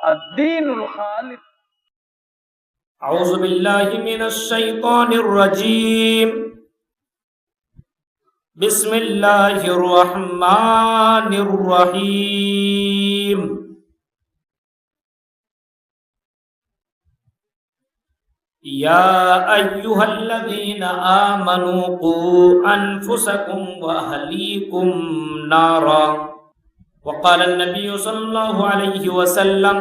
الدین الخالص. اعوذ باللہ من الشیطان الرجیم. بسم اللہ الرحمن الرحیم. یا ایھا الذین آمنوا قوا انفسکم واہلیکم نارا. وقال النبی صلی اللہ علیہ وسلم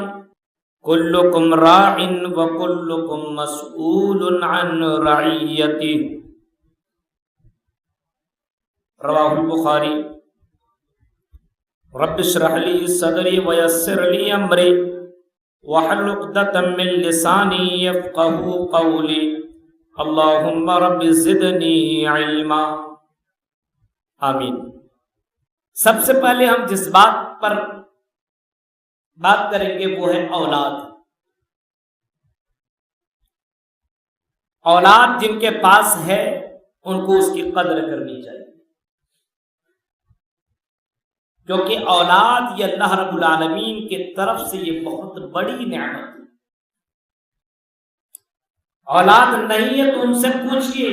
کلکم راع وکلکم مسئول عن رعیتہ. رواہ البخاری. رب اشرح لی صدری ویسر لی امری واحلل عقدۃ من لسانی یفقهوا قولی. اللہم رب زدنی علما. آمین. سب سے پہلے ہم جس بات پر بات کریں گے وہ ہے اولاد. اولاد جن کے پاس ہے ان کو اس کی قدر کرنی چاہیے، کیونکہ اولاد یہ اللہ رب العالمین کی طرف سے یہ بہت بڑی نعمت ہے. اولاد نہیں ہے تو ان سے پوچھئے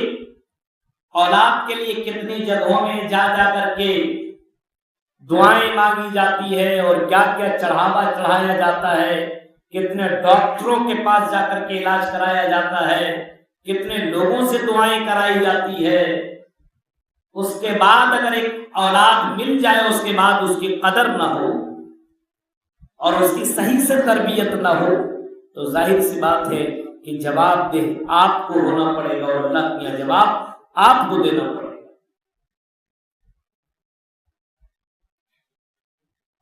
اولاد کے لیے کتنی جگہوں میں جا کر کے دعائیں مانگی جاتی ہے اور کیا کیا چڑھاوا چڑھایا جاتا ہے، کتنے ڈاکٹروں کے پاس جا کر کے علاج کرایا جاتا ہے، کتنے لوگوں سے دعائیں کرائی جاتی ہے. اس کے بعد اگر ایک اولاد مل جائے اس کے بعد اس کی قدر نہ ہو اور اس کی صحیح سے تربیت نہ ہو تو ظاہر سی بات ہے کہ جواب دہ آپ کو ہونا پڑے گا اور اللہ کا جواب آپ کو دینا پڑے گا.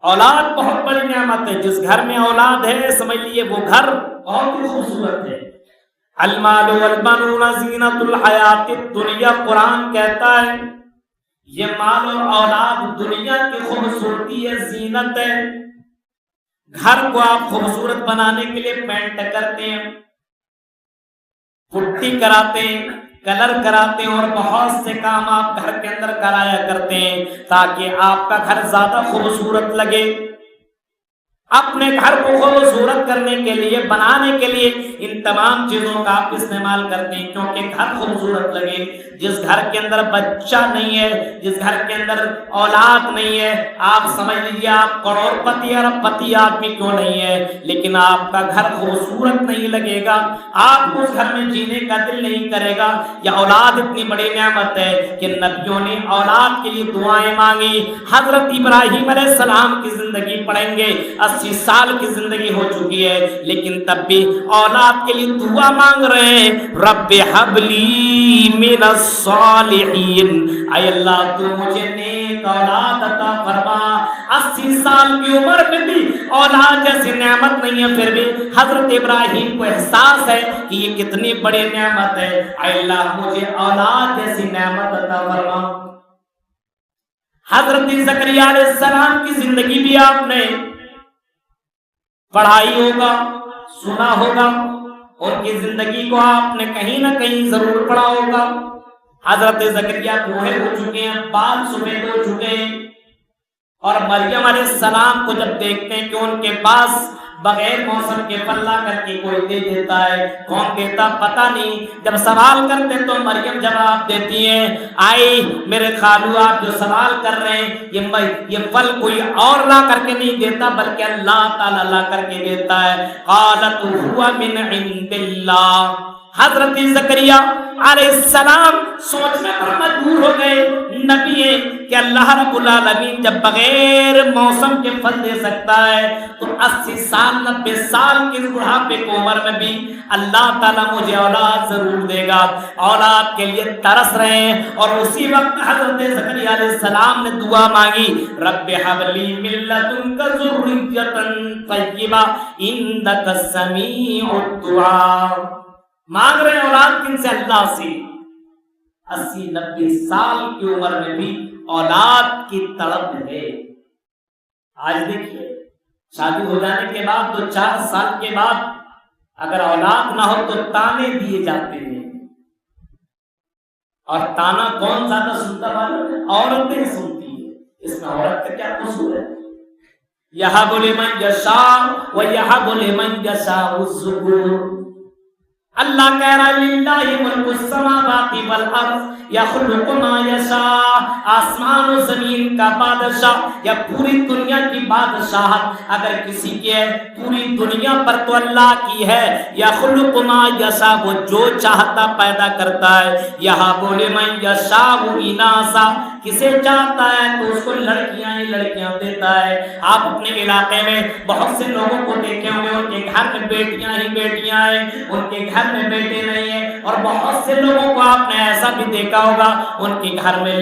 اولاد بہت بڑی نعمت ہے. جس گھر میں اولاد ہے سمجھ لیے وہ گھر بہت ہی خوبصورت ہے. المال والبنون زینت الحیات الدنیا. قرآن کہتا ہے یہ مال اور اولاد دنیا کی خوبصورتی ہے، زینت ہے. گھر کو آپ خوبصورت بنانے کے لیے پینٹ کرتے ہیں، پٹی کراتے ہیں، کلر کراتے ہیں اور بہت سے کام آپ گھر کے اندر کرایا کرتے ہیں تاکہ آپ کا گھر زیادہ خوبصورت لگے. اپنے گھر کو خوبصورت کرنے کے لیے، بنانے کے لیے ان تمام چیزوں کا آپ استعمال کرتے ہیں کیونکہ گھر خوبصورت لگے. جس گھر کے اندر بچہ نہیں ہے، جس گھر کے اندر اولاد نہیں ہے، آپ سمجھ لیجیے آپ کروڑ پتی ارب پتی آدمی کیوں نہیں ہے لیکن آپ کا گھر خوبصورت نہیں لگے گا، آپ کو اس گھر میں جینے کا دل نہیں کرے گا. یہ اولاد اتنی بڑی نعمت ہے کہ نبیوں نے اولاد کے لیے دعائیں مانگی. حضرت ابراہیم علیہ السلام کی زندگی پڑھیں گے، 80 سال کی زندگی ہو چکی ہے لیکن تب بھی اولاد کے لیے دعا مانگ رہے ہیں. رب ہب لی من الصالحین. اے اللہ تو مجھے نیک اولاد عطا فرما. 80 سال کی عمر میں بھی اولاد جیسی نعمت نہیں ہے، پھر بھی حضرت ابراہیم کو احساس ہے کہ یہ کتنی بڑی نعمت ہے. اے اللہ مجھے اولاد جیسی نعمت عطا فرما. حضرت زکریا علیہ السلام کی زندگی بھی آپ نے پڑھائی ہوگا، سنا ہوگا، ان کی زندگی کو آپ نے کہیں نہ کہیں ضرور پڑھا ہوگا. حضرت زکریا بوڑھے ہو چکے ہیں، بال سفید ہو چکے ہیں اور مریم علیہ السلام کو جب دیکھتے ہیں کہ ان کے پاس بغیر موسم کے پھل لا کر کے کوئی دے دیتا ہے، کون دیتا پتہ نہیں. جب سوال کرتے تو مریم جواب دیتی ہیں آئی میرے خالو آپ جو سوال کر رہے ہیں یہ پھل کوئی اور لا کر کے نہیں دیتا بلکہ اللہ تعالیٰ لا کر کے دیتا ہے. قالت هو من عند اللہ. حضرت زکریا علیہ السلام سوچنے پر مجبور ہو گئے، نبی ہے کہ اللہ رب العالمین جب بغیر موسم کے پھل دے سکتا ہے تو 80 سال 90 سال کی بڑھاپے کی عمر میں بھی اللہ تعالیٰ مجھے اولاد ضرور دے گا. اولاد کے لیے ترس رہے ہیں اور اسی وقت حضرت زکریا علیہ السلام نے دعا مانگی رب حب لی من لدنک ذریۃ طیبہ انک سمیع الدعاء. مانگ رہے ہیں اولاد کن سے؟ اللہ سے. 80-90 سال کی عمر میں بھی اولاد کی تڑپ ہے. آج دیکھیے شادی ہو جانے کے بعد 2-4 سال کے بعد اگر اولاد نہ ہو تو تانے دیے جاتے ہیں. اور تانا کون زیادہ سنتا ہے؟ عورتیں سنتی ہے. اس میں عورت کا کیا قصور ہے؟ یہب لمن یشاء و یہب لمن یشاء الذکور۔ اللہ کہہ رہا ہے للہ ملک السماوات والارض یخلق ما یشاء، آسمان و زمین کا بادشاہ یا پوری دنیا کی بادشاہت اگر کسی کی ہے پوری دنیا پر تو اللہ کی ہے۔ یخلق ما یشاء، وہ جو چاہتا پیدا کرتا ہے۔ یہب لمن یشاء اناثا، کسے چاہتا ہے تو اس کو لڑکیاں ہی لڑکیاں دیتا ہے۔ آپ اپنے علاقے میں بہت سے لوگوں کو دیکھے ہوں گے ان کے گھر میں بیٹیاں ہی بیٹیاں ہیں، ان کے گھر میں بیٹے نہیں ہیں، اور بہت سے لوگوں کو آپ نے ایسا بھی دیکھا ہوگا ان کے گھر میں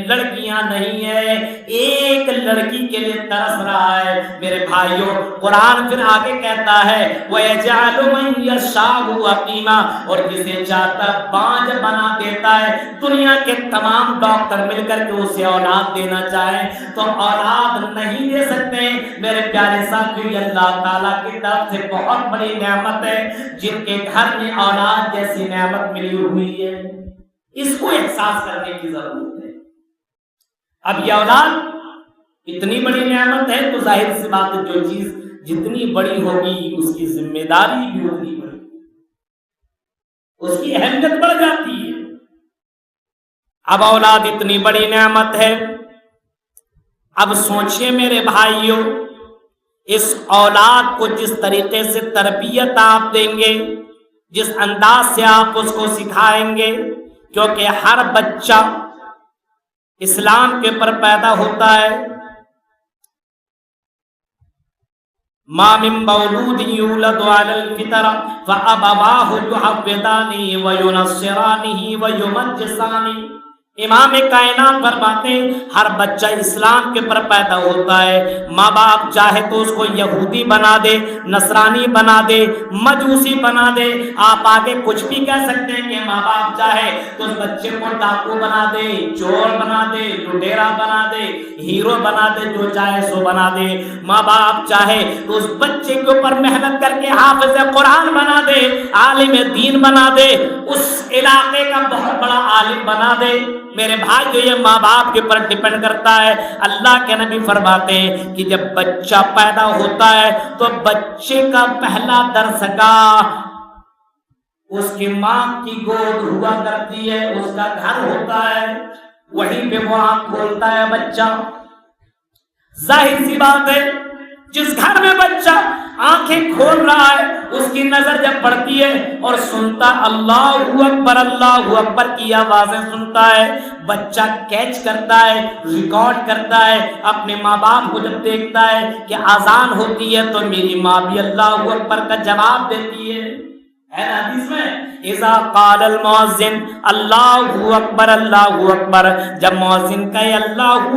لڑکیاں نہیں ہیں، ایک لڑکی کے لیے ترس رہا ہے۔ میرے بھائیوں قرآن پھر آگے کہتا ہے وَيَجْعَلُ مَن يَشَاءُ عَقِيمًا، اور جسے چاہتا بانجھ بنا دیتا ہے۔ دنیا کے تمام ڈاکٹر مل کر کے اسے اولاد دینا چاہیں تو اولاد نہیں دے سکتے۔ میرے پیارے ساتھی اللہ تعالیٰ کی طرف سے بہت بڑی نعمت ہے، جن کے گھر میں اولاد جیسی نعمت ملی ہوئی ہے، اس کو احساس کرنے کی ضرورت ہے۔ اب یہ اولاد اتنی بڑی نعمت ہے تو ظاہر سی بات ہے جو چیز جتنی بڑی ہوگی اس کی ذمہ داری بھی اتنی بڑی، اس کی اہمیت بڑھ جاتی ہے۔ اب اولاد اتنی بڑی نعمت ہے، اب سوچئے میرے بھائیوں اس اولاد کو جس طریقے سے تربیت آپ دیں گے، جس انداز سے آپ اس کو سکھائیں گے، کیونکہ ہر بچہ اسلام کے پر پیدا ہوتا ہے۔ ما من مولود یولد علی الفطرہ فابواہ یحودانہ وینصرانہ ویمجسانہ۔ امام کائنات فرماتے ہیں ہر بچہ اسلام کے پر پیدا ہوتا ہے، ماں باپ چاہے تو اس کو یہودی بنا دے، نصرانی بنا دے، مجوسی بنا دے۔ آپ آگے کچھ بھی کہہ سکتے ہیں کہ ماں باپ چاہے تو اس بچے کو ڈاکو بنا دے، چور بنا دے، لٹیرا بنا دے، ہیرو بنا دے، جو چاہے سو بنا دے۔ ماں باپ چاہے تو اس بچے کے اوپر محنت کر کے حافظ قرآن بنا دے، عالم دین بنا دے، اس علاقے کا بہت بڑا عالم بنا دے۔ میرے بھائی جو یہ ماں باپ کے پر ڈیپینڈ کرتا ہے۔ اللہ کے نبی فرماتے ہیں کہ جب بچہ پیدا ہوتا ہے تو بچے کا پہلا درسگاہ اس کی ماں کی گود ہوا کرتی ہے، اس کا گھر ہوتا ہے، وہیں پہ وہ آنکھ کھولتا ہے بچہ۔ ظاہر سی بات ہے جس گھر میں بچہ آنکھیں کھول رہا ہے اس کی نظر جب پڑتی ہے اور سنتا اللہ اکبر کی آوازیں سنتا ہے، بچہ کیچ کرتا ہے، ریکارڈ کرتا ہے، اپنے ماں باپ کو جب دیکھتا ہے کہ اذان ہوتی ہے تو میری ماں بھی اللہ اکبر کا جواب دیتی ہے۔ حدیث میں اذا قال المؤذن اللہ اکبر اللہ اکبر، جب مؤذن کہے اللہ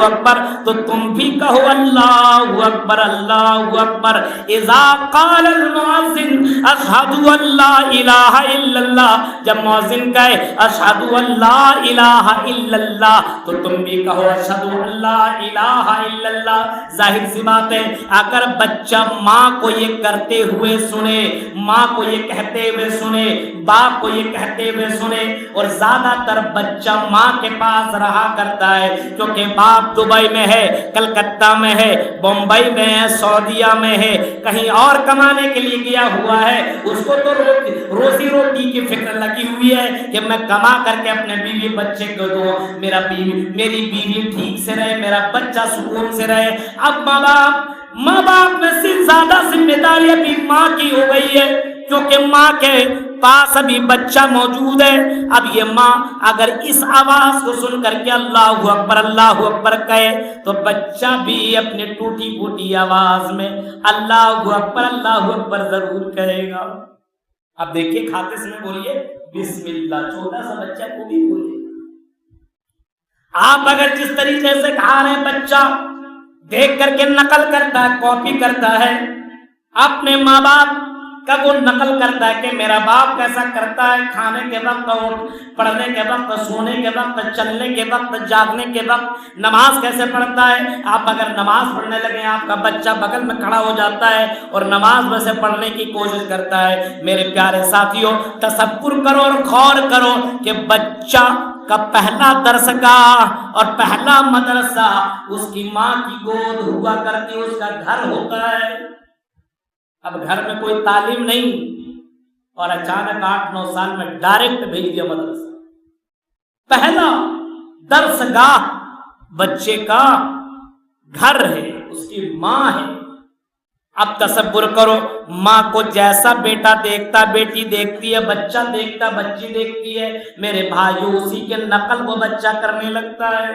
اکبر تو تم بھی کہو اللہ اکبر اللہ اکبر۔ اذا قال المؤذن اشہد ان لا الہ الا اللہ، جب مؤذن کہے اشہد ان لا الہ الا اللہ تو تم بھی کہو اشہد ان لا الہ الا اللہ۔ ظاہر سی بات ہے اگر بچہ ماں کو یہ کرتے ہوئے سنے، ماں کو یہ کہتے ہوئے سنے، باپ کو یہ کہتے ہوئے سنے، اور زیادہ تر بچہ ماں کے پاس رہا کرتا ہے کیونکہ باپ دبئی میں ہے، کلکتہ میں ہے، بمبئی میں ہے، سعودیہ میں ہے، کہیں اور کمانے کے لیے گیا ہوا ہے۔ اس کو تو روزی روٹی کی فکر لگی ہوئی ہے کہ میں کما کر کے اپنے بیوی بچے کو دوں، میری بیوی ٹھیک سے رہے، میرا بچہ سکون سے رہے۔ اب ماں باپ میں سے زیادہ ذمہ داری ابھی ماں کی ہو گئی ہے کیونکہ ماں کے پاس ابھی بچہ موجود ہے۔ اب یہ ماں اگر اس آواز کو سن کر کے اللہ اکبر کہے تو بچہ بھی اپنے ٹوٹی پھوٹی آواز میں اللہ اکبر ضرور کہے گا۔ اب دیکھیے کھاتے سے بولیے بسم اللہ، چھوٹا سا بچہ کو بھی بولے۔ آپ اگر جس طریقے سے کھا رہے ہیں بچہ دیکھ کر کے نقل کرتا ہے، کاپی کرتا ہے، اپنے ماں باپ کا وہ نقل کرتا ہے کہ میرا باپ کیسا کرتا ہے، کھانے کے وقت، پڑھنے کے وقت، سونے کے وقت، چلنے کے وقت، جاگنے کے وقت، نماز کیسے پڑھتا ہے۔ آپ اگر نماز پڑھنے لگے آپ کا بچہ بغل میں کھڑا ہو جاتا ہے اور نماز میں سے پڑھنے کی کوشش کرتا ہے۔ میرے پیارے ساتھیوں تصور کرو اور غور کرو کہ بچہ کا پہلا درسگاہ اور پہلا مدرسہ اس کی ماں کی گود ہوا کرتی، اس کا گھر ہوتا ہے۔ اب گھر میں کوئی تعلیم نہیں اور اچانک 8-9 سال میں ڈائریکٹ بھیج دیا مدرسہ۔ پہلا درسگاہ بچے کا گھر ہے، اس کی ماں ہے۔ اب تصور کرو، ماں کو جیسا بیٹا دیکھتا، بیٹی دیکھتی ہے، بچہ دیکھتا، بچی دیکھتی ہے، میرے بھائیو اسی کے نقل وہ بچہ کرنے لگتا ہے،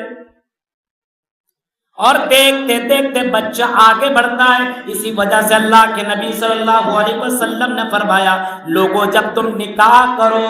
اور دیکھتے دیکھتے بچہ آگے بڑھتا ہے۔ اسی وجہ سے اللہ کے نبی صلی اللہ علیہ وسلم نے فرمایا، لوگوں جب تم نکاح کرو،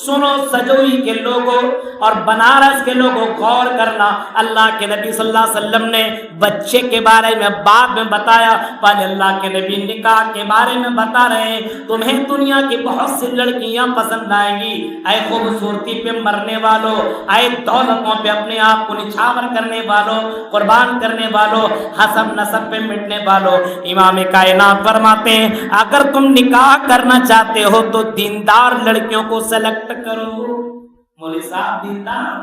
سنو سجوئی کے لوگوں اور بنارس کے لوگوں، غور کرنا، اللہ کے نبی صلی اللہ علیہ وسلم نے بچے کے بارے میں بعد میں بتایا، پہلے اللہ کے نبی نکاح کے بارے میں بتا رہے ہیں۔ تمہیں دنیا کی بہت سی لڑکیاں پسند آئیں گی، اے خوبصورتی پہ مرنے والوں، اے دولتوں پہ اپنے آپ کو نچھاور کرنے والوں، قربان کرنے والوں، حسب نسب پہ مٹنے والوں۔ امام کائنات فرماتے ہیں اگر تم نکاح کرنا چاہتے ہو تو دیندار لڑکیوں کو سلیکٹ کرو۔ مولوی صاحب دیندار؟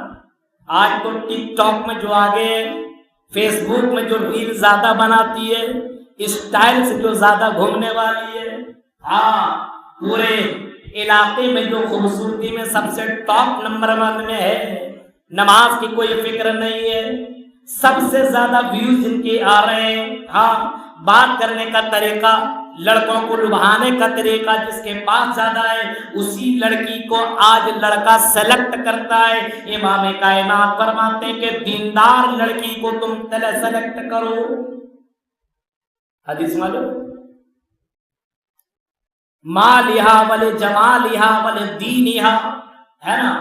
آج تو ٹک ٹاک میں جو آگے، فیس بک میں جو ریل زیادہ بناتی ہے، اسٹائل سے جو زیادہ گھومنے والی ہے، ہاں پورے علاقے میں جو خوبصورتی میں سب سے ٹاپ نمبر 1 میں ہے، نماز کی کوئی فکر نہیں ہے، سب سے زیادہ ویوز ان کے آ رہے ہیں، ہاں بات کرنے کا طریقہ، لڑکوں کو لبھانے کا طریقہ جس کے پاس زیادہ ہے، اسی لڑکی کو آج لڑکا سلیکٹ کرتا ہے۔ امام کائنات فرماتے ہیں کہ دیندار لڑکی کو تم سلیکٹ کرو۔ حدیث معلوم، مالہا ولی جمالہا ولی دینہا، ہے نا،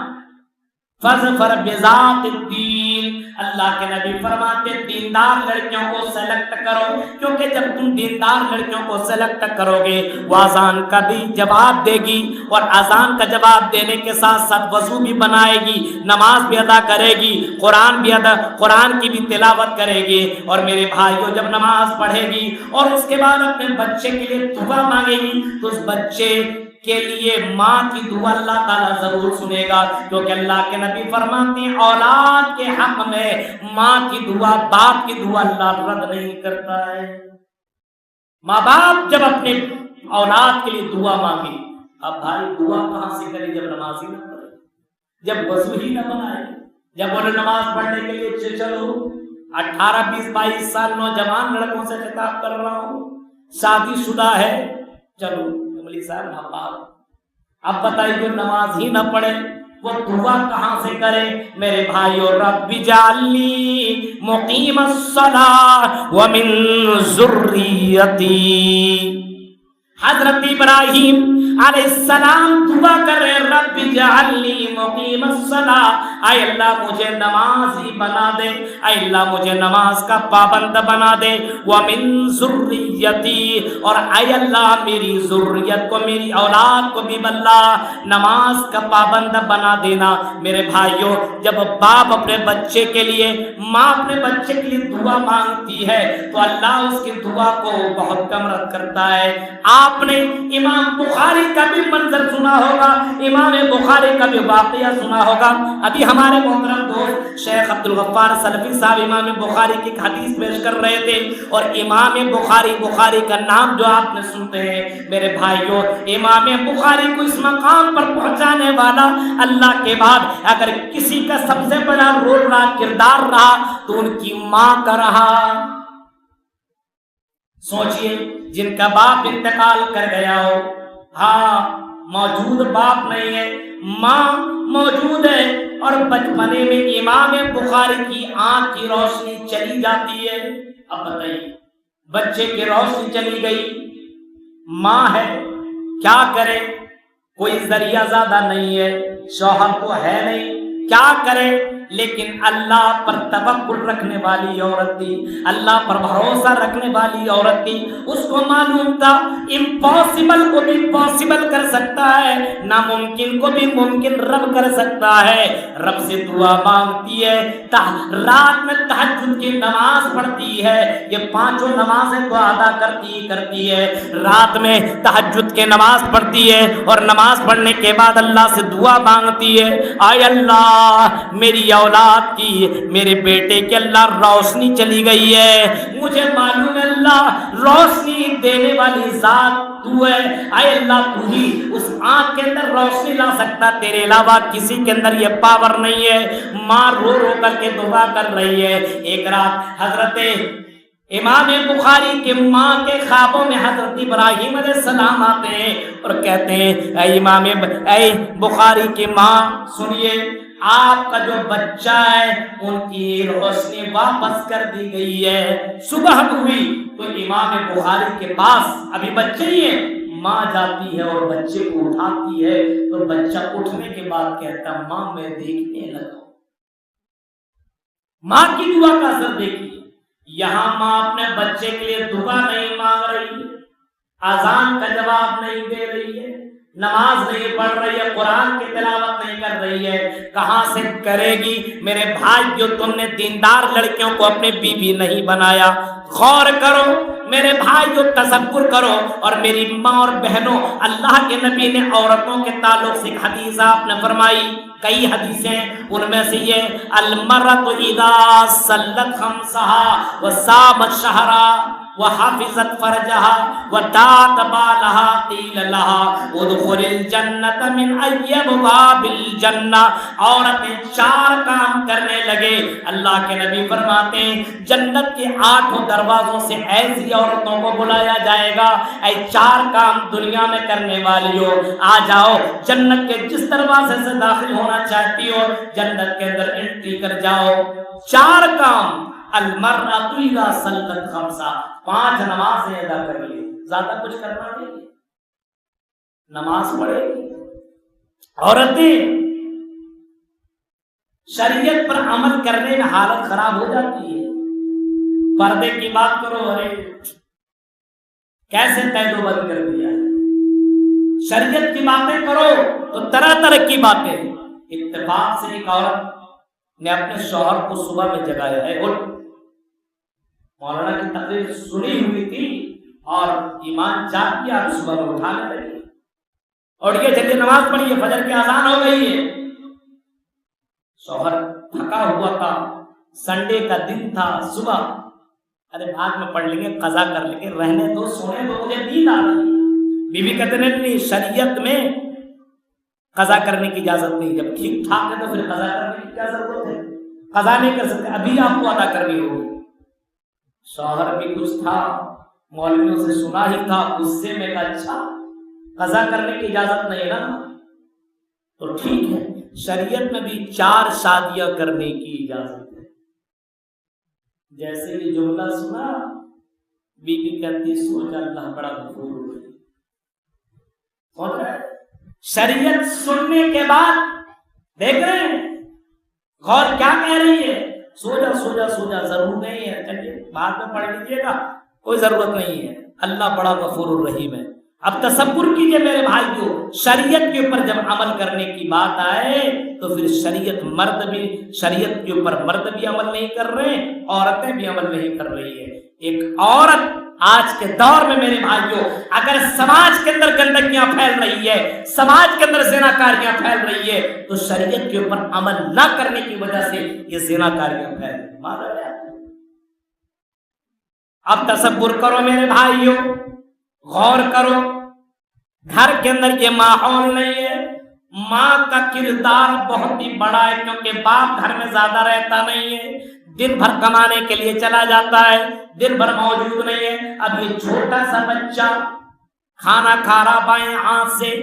فظفر بذات الدین۔ اللہ کے نبی فرماتے دیندار لڑکیوں کو سلیکٹ کرو، کیونکہ جب تم دیندار لڑکیوں کو سلیکٹ کرو گے وہ اذان کا بھی جواب دے گی، اور اذان کا جواب دینے کے ساتھ ساتھ وضو بھی بنائے گی، نماز بھی ادا کرے گی، قرآن کی بھی تلاوت کرے گی، اور میرے بھائیوں جب نماز پڑھے گی اور اس کے بعد اپنے بچے کے لیے دعا مانگے گی تو اس بچے کے لیے ماں کی دعا اللہ تعالیٰ ضرور سنے گا، کیونکہ اللہ کے نبی فرماتے ہیں اولاد کے حق میں ماں کی دعا، باپ کی دعا اللہ رد نہیں کرتا ہے۔ ماں باپ جب اپنے اولاد کے لیے دعا مانگے، اب بھائی دعا کہاں سے کرے جب نماز ہی نہ پڑھے، جب وضو ہی نہ بنائے، جب بولے نماز پڑھنے کے لیے چلو۔ 18 20 22 سال نوجوان لڑکوں سے خطاب کر رہا ہوں، شادی شدہ ہے، چلو مولوی صاحب اب بتائیے جو نماز ہی نہ پڑھے وہ دعا کہاں سے کرے؟ میرے بھائیو، رب اجعلنی مقیم الصلاۃ ومن ذریتی۔ حضرت ابراہیم علیہ السلام دعا کر رہے، رب اجعلنی مقیم الصلاۃ، اے اللہ مجھے نمازی بنا دے، اے اللہ مجھے نماز کا پابند بنا دے، ومن ذریتی، اور اے اللہ میری ذریت کو، میری اولاد کو بھی اللہ نماز کا پابند بنا دینا۔ میرے بھائیوں جب باپ اپنے بچے کے لیے، ماں اپنے بچے کے لیے دعا مانگتی ہے تو اللہ اس کی دعا کو بہت کم رد کرتا ہے۔ آپ نے امام بخاری کا بھی منظر سنا ہوگا، امام بخاری کا بھی واقعہ سنا ہوگا۔ ابھی ہمارے محترم دوست شیخ عبدالغفار سلفی صاحب امام بخاری کی حدیث پیش کر رہے تھے، اور امام بخاری کا نام جو آپ نے سنتے ہیں میرے بھائیوں، امام بخاری کو اس مقام پر پہنچانے والا اللہ کے بعد اگر کسی کا سب سے بڑا رول رہا، کردار رہا تو ان کی ماں کا رہا۔ سوچئے جن کا باپ انتقال کر گیا ہو، ہاں موجود باپ نہیں ہے، ماں موجود ہے، اور بچپنے میں امام بخاری کی آنکھ کی روشنی چلی جاتی ہے۔ اب بتائیے بچے کی روشنی چلی گئی، ماں ہے کیا کرے؟ کوئی ذریعہ زیادہ نہیں ہے، شوہر تو ہے نہیں، کیا کرے؟ لیکن اللہ پر توکل رکھنے والی عورت تھی، اللہ پر بھروسہ رکھنے والی عورت تھی۔ اس کو معلوم تھا امپاسبل کو بھی پاسبل کر سکتا ہے، ناممکن کو بھی ممکن رب کر سکتا ہے۔ رب سے دعا مانگتی ہے، رات میں تہجد کی نماز پڑھتی ہے، یہ پانچوں نمازیں تو ادا کرتی ہے، رات میں تہجد کے نماز پڑھتی ہے اور نماز پڑھنے کے بعد اللہ سے دعا مانگتی ہے، آئے اللہ میری اولاد کی، میرے بیٹے کے اللہ روشنی چلی گئی ہے، مجھے معلوم ہے اللہ روشنی دینے والی ذات تو ہے، آئے اللہ تو ہی اس آنکھ کے اندر روشنی لا سکتا، تیرے علاوہ کسی کے اندر یہ پاور نہیں ہے۔ ماں رو رو کر کے دعا کر رہی ہے۔ ایک رات حضرت امام بخاری کے ماں کے خوابوں میں حضرت ابراہیم علیہ السلام آتے ہیں اور کہتے ہیں اے بخاری کی ماں سنیے، آپ کا جو بچہ ہے ان کی روشنی واپس کر دی گئی ہے۔ صبح ہوئی تو امام بخاری کے پاس ابھی بچے ہی ہیں، ماں جاتی ہے اور بچے کو اٹھاتی ہے تو بچہ اٹھنے کے بعد کہتا ماں میں دیکھنے لگا۔ ماں کی دعا کا اثر دیکھیے، یہاں ماں اپنے بچے کے لیے دعا نہیں مانگ رہی ہے، اذان کا جواب نہیں دے رہی ہے، نماز نہیں پڑھ رہی ہے، قرآن کی تلاوت نہیں کر رہی ہے، کہاں سے کرے گی؟ میرے بھائی جو تم نے دیندار لڑکیوں کو اپنے بیوی نہیں بنایا، غور کرو میرے بھائی جو تصور کرو۔ اور میری ماں اور بہنوں، اللہ کے نبی نے عورتوں کے تعلق سے ایک حدیث آپ نے فرمائی، کئی حدیثیں، ان میں سے یہ المرأۃ اذا صلت خمسها وصامت شهرها وحفظت فرجها وتات بالها قیل لها ادخل الجنة من ای ابواب الجنة۔ عورتیں 4 کام کرنے لگے، اللہ کے نبی فرماتے ہیں جنت کے 8 دروازوں سے ایسی عورتوں کو بلایا جائے گا، اے 4 کام دنیا میں کرنے والی ہو، آ جاؤ جنت کے جس دروازے سے داخل ہونا چاہتی ہو جنت کے اندر انٹری کر جاؤ۔ 4 کام، المرأۃ اذا صلت خمسا، 5 نمازیں ادا کر لی، زیادہ کچھ کرنا نہیں، نماز پڑھے گی۔ عورتیں شریعت پر عمل کرنے میں حالت خراب ہو جاتی ہے، پردے کی بات کرو، ارے کیسے قید و بند کر دیا ہے، شریعت کی باتیں کرو تو طرح طرح کی باتیں۔ اتفاق سے ایک عورت نے اپنے شوہر کو صبح میں جگایا ہے، اور مولانا کی تقریر سنی ہوئی تھی اور ایمان جاگ کیا، صبح میں اٹھانے لگی اور یہ جلدی نماز پڑھی ہے، فجر کی اذان ہو گئی ہے۔ شوہر تھکا ہوا تھا، سنڈے کا دن تھا، صبح ارے بعد میں پڑھ لیں گے، قضا کر لیں گے، رہنے دو، سونے دو، مجھے نیند آ رہی ہے۔ بیوی کہتے نہیں، شریعت میں قضا کرنے کی اجازت نہیں، جب ٹھیک ٹھاک ہے تو پھر قضا کرنے کی کیا ضرورت ہے، قضا نہیں کر سکتے، ابھی آپ کو ادا کرنی ہوگی۔ شوہر بھی کچھ تھا، مولویوں سے سنا ہی تھا، غصے میں کہا اچھا قضا کرنے کی اجازت نہیں نا، تو ٹھیک ہے، شریعت میں بھی 4 شادیاں کرنے کی اجازت ہے۔ جیسے یہ جملہ سنا، بیوی کہتی سوچ اللہ بڑا غفور ہے۔ شریعت سننے کے بعد دیکھ رہے ہیں غور کیا کہہ رہی ہے، سو جا ضرور نہیں ہے، چلیے بعد میں پڑھ لیجیے گا، کوئی ضرورت نہیں ہے، اللہ بڑا غفور الرحیم ہے۔ اب تصور کیجئے میرے بھائیو، شریعت کے اوپر جب عمل کرنے کی بات آئے تو پھر شریعت کے اوپر مرد بھی عمل نہیں کر رہے، عورتیں بھی عمل نہیں کر رہی ہے۔ ایک عورت آج کے دور میں میرے بھائیو اگر سماج کے اندر گندگیاں پھیل رہی ہے، سماج کے اندر زناکاریاں پھیل رہی ہے، تو شریعت کے اوپر عمل نہ کرنے کی وجہ سے یہ زناکاریاں پھیل رہی ہیں۔ اب تصور کرو میرے بھائیو، غور کرو، گھر کے اندر یہ ماحول نہیں ہے، ماں کا کردار بہت ہی بڑا ہے، کیونکہ باپ گھر میں زیادہ رہتا نہیں ہے، دن بھر کمانے کے لیے چلا جاتا ہے، دن بھر موجود نہیں ہے۔ اب یہ چھوٹا سا بچہ کھانا کھا رہا بائیں ہاتھ سے،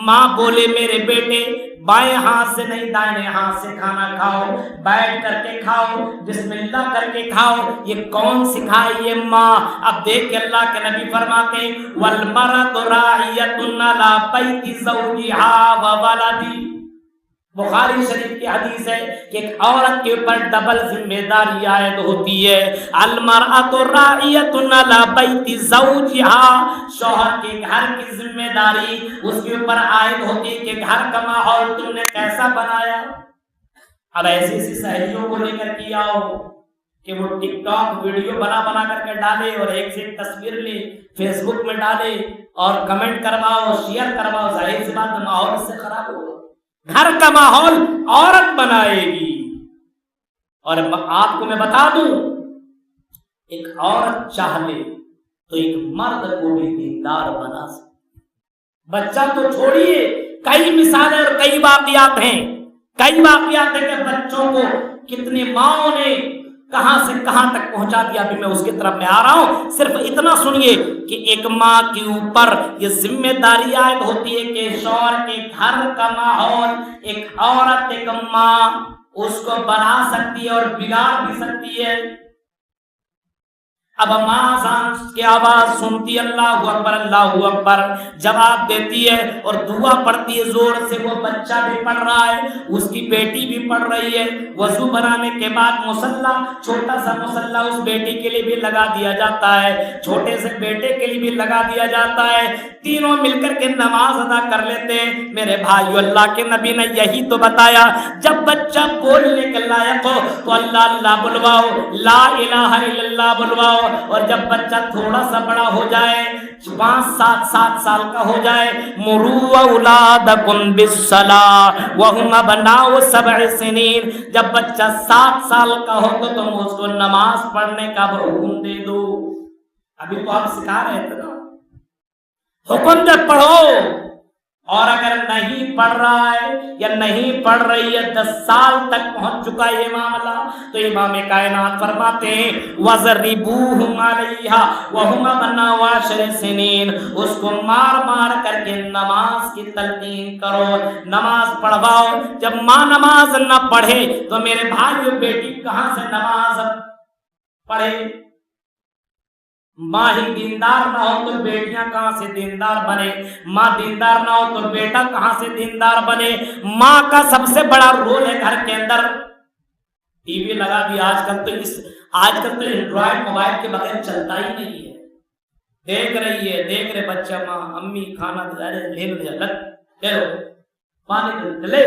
ماں بولے میرے بیٹے بائیں ہاتھ سے نہیں دائیں ہاتھ سے کھانا کھاؤ، بیٹھ کر کے کھاؤ، بسم اللہ کر کے کھاؤ، یہ کون سکھائے؟ یہ ماں۔ اب دیکھ اللہ کے نبی فرماتے ہیں وَالْمَرَأُ رَاعِيَةٌ عَلَىٰ بَيْتِ زَوْجِهَا وَوَلَدِهَا، بخاری شریف کی حدیث ہے کہ ایک عورت کے اوپر ڈبل ذمہ داری عائد ہوتی ہے. المرأۃ راعیۃ علی بیت زوجها، شوہر کے گھر کی ذمہ داری اس کے اوپر عائد ہوتی ہے کہ گھر کا ماحول تم نے کیسا بنایا. اب ایسی سہیلیوں کو لے کر کے آؤ کہ وہ ٹک ٹاک ویڈیو بنا کر کے ڈالے اور ایک سے ایک تصویر لے فیس بک میں ڈالے اور کمنٹ کرواؤ شیئر کرواؤ، ظاہر سی بات ماحول اس سے خراب ہوگا. گھر کا ماحول عورت بنائے گی. اور آپ کو میں بتا دوں، ایک عورت چاہ لے تو ایک مرد کو بھی دیندار بنا سکتی. بچہ تو چھوڑیے، کئی مثالیں اور کئی واقعات ہیں کہ بچوں کو کتنی ماؤں نے کہاں سے کہاں تک پہنچا دیا. ابھی میں اس کی طرف میں آ رہا ہوں، صرف اتنا سنیے کہ ایک ماں کے اوپر یہ ذمہ داری عائد ہوتی ہے کہ شوہر کے گھر کا ماحول ایک عورت ایک ماں اس کو بنا سکتی ہے اور بگاڑ بھی سکتی ہے. اب ماں اذان کی آواز سنتی اللہ اکبر جواب دیتی ہے اور دعا پڑھتی ہے زور سے. وہ بچہ بھی پڑھ رہا ہے، اس کی بیٹی بھی پڑھ رہی ہے. وضو بنانے کے بعد مصلی، چھوٹا سا مصلی اس بیٹی کے لیے بھی لگا دیا جاتا ہے، چھوٹے سے بیٹے کے لیے بھی لگا دیا جاتا ہے. تینوں مل کر کے نماز ادا کر لیتے ہیں. میرے بھائیو، اللہ کے نبی نے یہی تو بتایا، جب بچہ بولنے کے لائق ہو تو اللہ اللہ بلواؤ، لا الہ الا اللہ بلواؤ. اور جب بچہ تھوڑا سا بڑا ہو جائے، 5-7 سال کا ہو جائے، مروا اولادکم بالصلاۃ وهم ابناء 7 سنین، جب بچہ 7 سال کا ہو تو تم اس کو نماز پڑھنے کا حکم دے دو. ابھی تو آپ سکھا رہے تھے نا، حکم دے پڑھو. اور اگر نہیں پڑھ رہا ہے یا نہیں پڑھ رہی ہے، 10 سال تک پہنچ چکا ہے یہ معاملہ، تو امام کائنات فرماتے ہیں وَضْرِبُوهُمْ عَلَيْهَا وَهُمْ أَبْنَاءُ 10 سنین. اس کو مار کر کے نماز کی تلقین کرو، نماز پڑھواؤ. جب ماں نماز نہ پڑھے تو میرے بھائیو بیٹی کہاں سے نماز پڑھے؟ ماں ہی دیندار نہ ہو تو بیٹیاں کہاں سے دیندار بنے؟ ماں دیندار نہ ہو تو بیٹا کہاں سے دیندار بنے؟ ماں کا سب سے بڑا رول ہے گھر کے اندر. ٹی وی لگا دیا، آج کل تو اینڈرائڈ موبائل کے بغیر چلتا ہی نہیں ہے. دیکھ رہے بچہ، ماں امی کھانا لے لو پانی لے،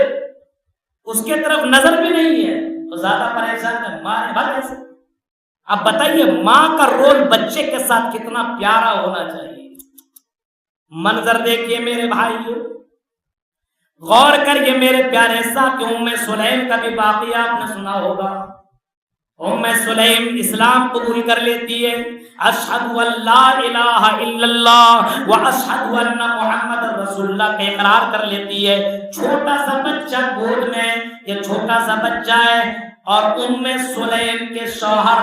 اس کے طرف نظر بھی نہیں ہے تو زیادہ پریشان ہے ماں نے بھائی ایسے. اب بتائیے ماں کا رول بچے کے ساتھ کتنا پیارا ہونا چاہیے. منظر دیکھیے میرے بھائیو، غور کریے میرے پیارے ساتھ. ام سلیم کا بھی واقعہ آپ نے سنا ہوگا. ام سلیم اسلام قبول کر لیتی ہے، اشہد ان لا الہ الا اللہ واشہد ان محمد رسول اللہ کا اقرار کر لیتی ہے. چھوٹا سا بچہ گود میں، یہ چھوٹا سا بچہ ہے. اور ام سلیم کے شوہر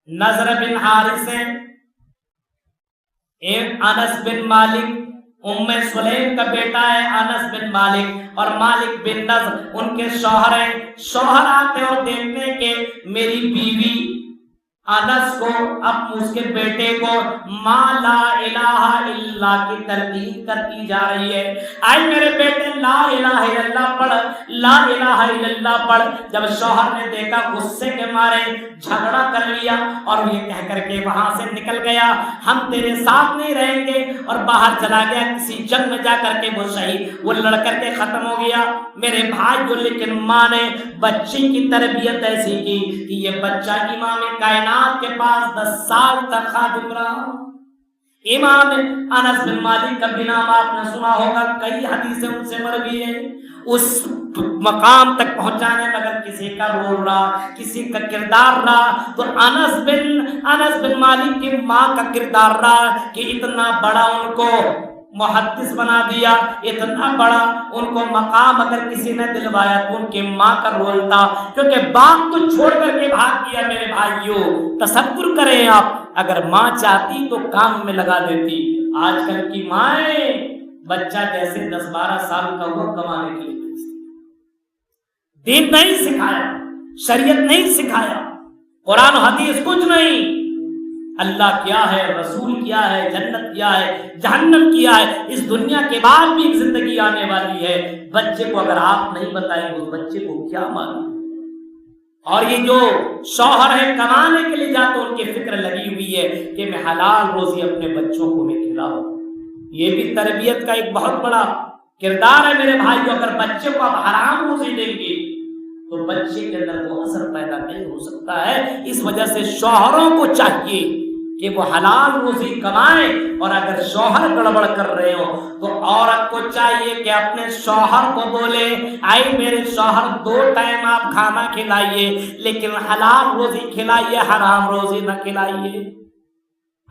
نضر بن حارث ہیں، انس بن مالک ام سلیم کا بیٹا ہے انس بن مالک، اور مالک بن نضر ان کے شوہر ہیں. شوہر آتے اور دیکھتے کہ میری بیوی انس کو، اب اس کے بیٹے کو ما لا الہ الا اللہ کی تلقین کرتی جا رہی ہے. آئے میرے بیٹے لا الہ الا اللہ پڑھ، لا الہ الا اللہ پڑھ. جب شوہر نے دیکھا غصے کے مارے جھگڑا کر لیا اور یہ کہہ کر کے وہاں سے نکل گیا، ہم تیرے ساتھ نہیں رہیں گے، اور باہر چلا گیا کسی جنگ میں جا کر کے وہ شہید، وہ لڑ کر کے ختم ہو گیا. میرے بھائی جو، لیکن ماں نے بچی کی تربیت ایسی کی کہ یہ بچہ امام کائنات کے پاس 10 سال تک خادم رہا. امام انس بن مالک کا بھی نام آپ نے سنا ہوگا، کئی حدیثیں ان سے مروی ہیں. اس مقام تک پہنچانے میں اگر کسی کا رول رہا، کسی کا کردار رہا، تو انس بن مالک کی ماں کا کردار رہا کہ اتنا بڑا ان کو محدث بنا دیا، اتنا بڑا ان کو مقام اگر کسی نے دلوایا تو ان کی ماں کا رول تھا. کیونکہ باپ کو چھوڑ کر کے بھاگ گیا. میرے بھائیوں تصور کریں آپ، اگر ماں چاہتی تو کام میں لگا دیتی. آج کل کی مائیں بچہ جیسے 10-12 سال کا ہوا کمانے کے لیے بھیجتی. دین نہیں سکھایا، شریعت نہیں سکھایا، قرآن و حدیث کچھ نہیں. اللہ کیا ہے، رسول کیا ہے، جنت کیا ہے، جہنم کیا ہے، اس دنیا کے بعد بھی ایک زندگی آنے والی ہے، بچے کو اگر آپ نہیں بتائیں گے اس بچے کو کیا معلوم؟ اور یہ جو شوہر ہے کمانے کے لیے جاتے ان کی فکر لگی ہوئی ہے کہ میں حلال روزی اپنے بچوں کو میں کھلاؤں، یہ بھی تربیت کا ایک بہت بڑا کردار ہے میرے بھائی۔ اگر بچے کو آپ حرام روزی دیں گے تو بچے کے اندر وہ اثر پیدا نہیں ہو سکتا ہے۔ اس وجہ سے شوہروں کو چاہیے کہ وہ حلال روزی کمائیں، اور اگر شوہر گڑبڑ کر رہے ہو تو عورت کو چاہیے کہ اپنے شوہر کو بولے آئی میرے شوہر 2 ٹائم آپ کھانا کھلائیے لیکن حلال روزی کھلائیے، حرام روزی نہ کھلائیے۔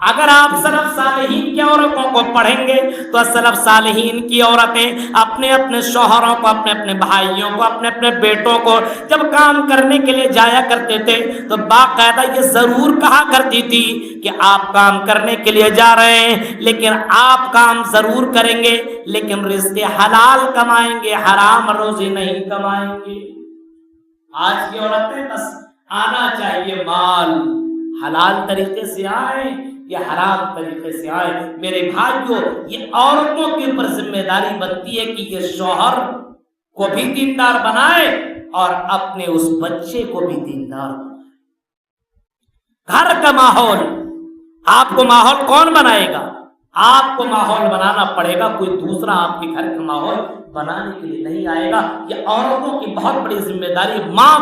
اگر آپ سلف صالحین کی عورتوں کو پڑھیں گے تو سلف صالحین کی عورتیں اپنے اپنے شوہروں کو، اپنے اپنے بھائیوں کو، اپنے اپنے بیٹوں کو جب کام کرنے کے لیے جایا کرتے تھے تو باقاعدہ یہ ضرور کہا کرتی تھی کہ آپ کام کرنے کے لیے جا رہے ہیں لیکن آپ کام ضرور کریں گے لیکن رزق حلال کمائیں گے، حرام روزی نہیں کمائیں گے۔ آج کی عورتیں بس آنا چاہیے مال، حلال طریقے سے آئے یا حرام طریقے سے آئے۔ میرے بھائیوں، یہ عورتوں کے اوپر ذمہ داری بنتی ہے کہ یہ شوہر کو بھی دیندار بنائے اور اپنے اس بچے کو بھی دیندار بنائے۔ گھر کا ماحول، آپ کو ماحول کون بنائے گا؟ آپ کو ماحول بنانا پڑے گا، کوئی دوسرا آپ کے گھر کا ماحول بنانے کے لیے نہیں آئے گا۔ یہ عورتوں کی بہت بڑی ذمہ داری، ماں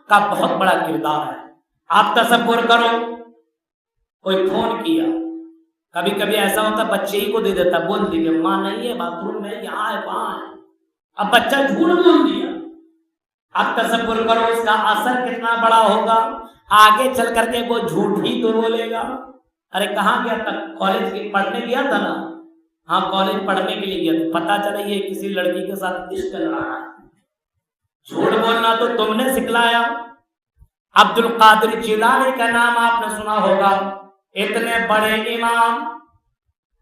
کا بہت بڑا کردار ہے۔ آپ تصور کرو کوئی فون کیا، کبھی کبھی ایسا ہوتا بچے ہی کو دے دیتا، بول دیجیے ماں نہیں ہے باتھ روم میں، یہاں ہے وہاں ہے، اب بچہ جھوٹ بول دیا۔ اب تصور کرو اس کا اثر کتنا بڑا ہوگا، آگے چل کر کے وہ جھوٹ ہی تو بولے گا۔ ارے کہاں گیا تھا؟ کالج پڑھنے گیا تھا نا؟ ہاں کالج پڑھنے کے لیے گیا تھا، پتا چلا یہ کسی لڑکی کے ساتھ عشق کر رہا ہے۔ جھوٹ بولنا تو تم نے سکھلایا۔ عبد القادر جیلانی کا نام آپ نے سنا ہوگا، اتنے بڑے امام،